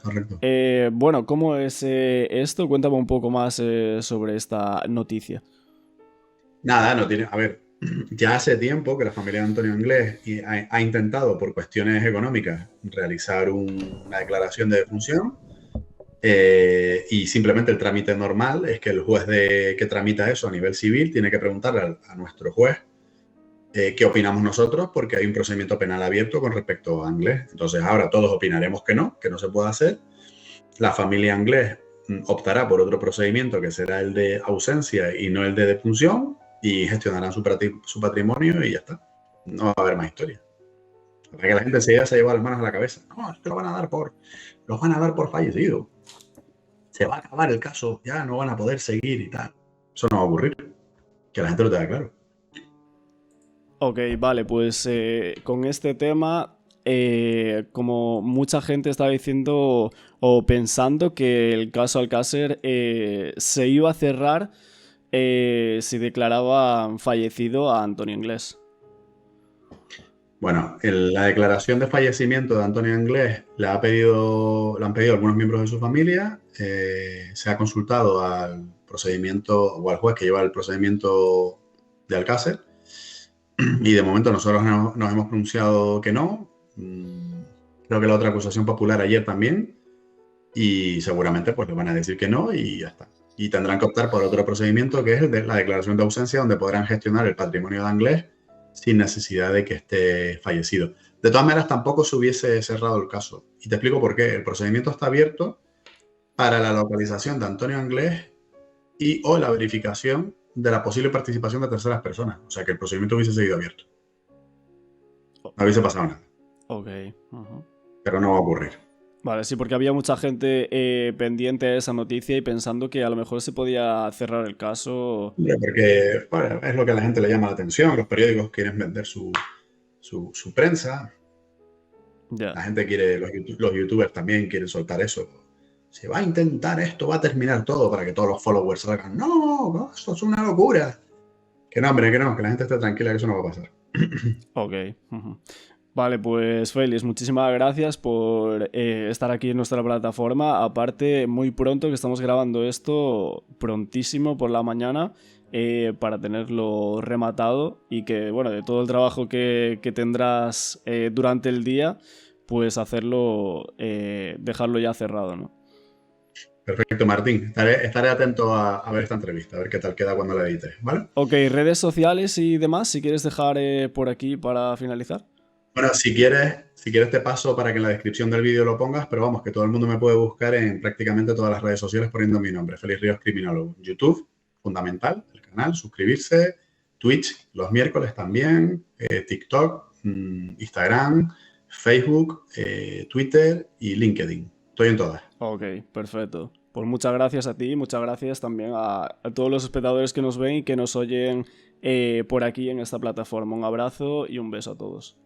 Correcto. Bueno, ¿cómo es esto? Cuéntame un poco más sobre esta noticia. Nada, no tiene. A ver, ya hace tiempo que la familia de Antonio Inglés ha intentado, por cuestiones económicas, realizar una declaración de defunción. Y simplemente el trámite normal es que el juez que tramita eso a nivel civil tiene que preguntarle a nuestro juez qué opinamos nosotros, porque hay un procedimiento penal abierto con respecto a Inglés. Entonces ahora todos opinaremos que no se puede hacer. La familia Inglés optará por otro procedimiento que será el de ausencia y no el de defunción, y gestionarán su patrimonio y ya está. No va a haber más historia. Para que la gente se lleva las manos a la cabeza. No, es que los van a dar por fallecido. Se va a acabar el caso, ya no van a poder seguir y tal. Eso no va a ocurrir. Que la gente lo tenga claro. Ok, vale, pues con este tema, como mucha gente estaba diciendo o pensando que el caso Alcácer se iba a cerrar si declaraba fallecido a Antonio Inglés. Bueno, la declaración de fallecimiento de Antonio Inglés la han pedido algunos miembros de su familia. Se ha consultado al procedimiento o al juez que lleva el procedimiento de Alcácer. Y de momento nosotros nos hemos pronunciado que no. Creo que la otra acusación popular ayer también. Y seguramente pues le van a decir que no y ya está. Y tendrán que optar por otro procedimiento que es el de la declaración de ausencia, donde podrán gestionar el patrimonio de Inglés sin necesidad de que esté fallecido. De todas maneras, tampoco se hubiese cerrado el caso. Y te explico por qué. El procedimiento está abierto para la localización de Antonio Inglés y o la verificación de la posible participación de terceras personas. O sea que el procedimiento hubiese seguido abierto. No hubiese pasado nada. Ok. Pero no va a ocurrir. Vale, sí, porque había mucha gente pendiente de esa noticia y pensando que a lo mejor se podía cerrar el caso. Porque bueno, es lo que a la gente le llama la atención. Los periódicos quieren vender su prensa. Ya. La gente quiere, los youtubers también quieren soltar eso. Se va a intentar esto, va a terminar todo para que todos los followers salgan. No, esto es una locura. Que no, hombre, que no, que la gente esté tranquila, que eso no va a pasar. Ok. Vale, pues Félix, muchísimas gracias por estar aquí en nuestra plataforma. Aparte, muy pronto, que estamos grabando esto prontísimo por la mañana, para tenerlo rematado y que, bueno, de todo el trabajo que tendrás durante el día, pues hacerlo, dejarlo ya cerrado, ¿no? Perfecto, Martín. Estaré atento a ver esta entrevista, a ver qué tal queda cuando la edites, ¿vale? Ok, redes sociales y demás, si quieres dejar por aquí para finalizar. Bueno, si quieres te paso para que en la descripción del vídeo lo pongas, pero vamos, que todo el mundo me puede buscar en prácticamente todas las redes sociales poniendo mi nombre, Félix Ríos Criminólogo. YouTube, fundamental, el canal, suscribirse, Twitch los miércoles también, TikTok, Instagram, Facebook, Twitter y LinkedIn. Estoy en todas. Ok, perfecto. Pues muchas gracias a ti, muchas gracias también a todos los espectadores que nos ven y que nos oyen por aquí en esta plataforma. Un abrazo y un beso a todos.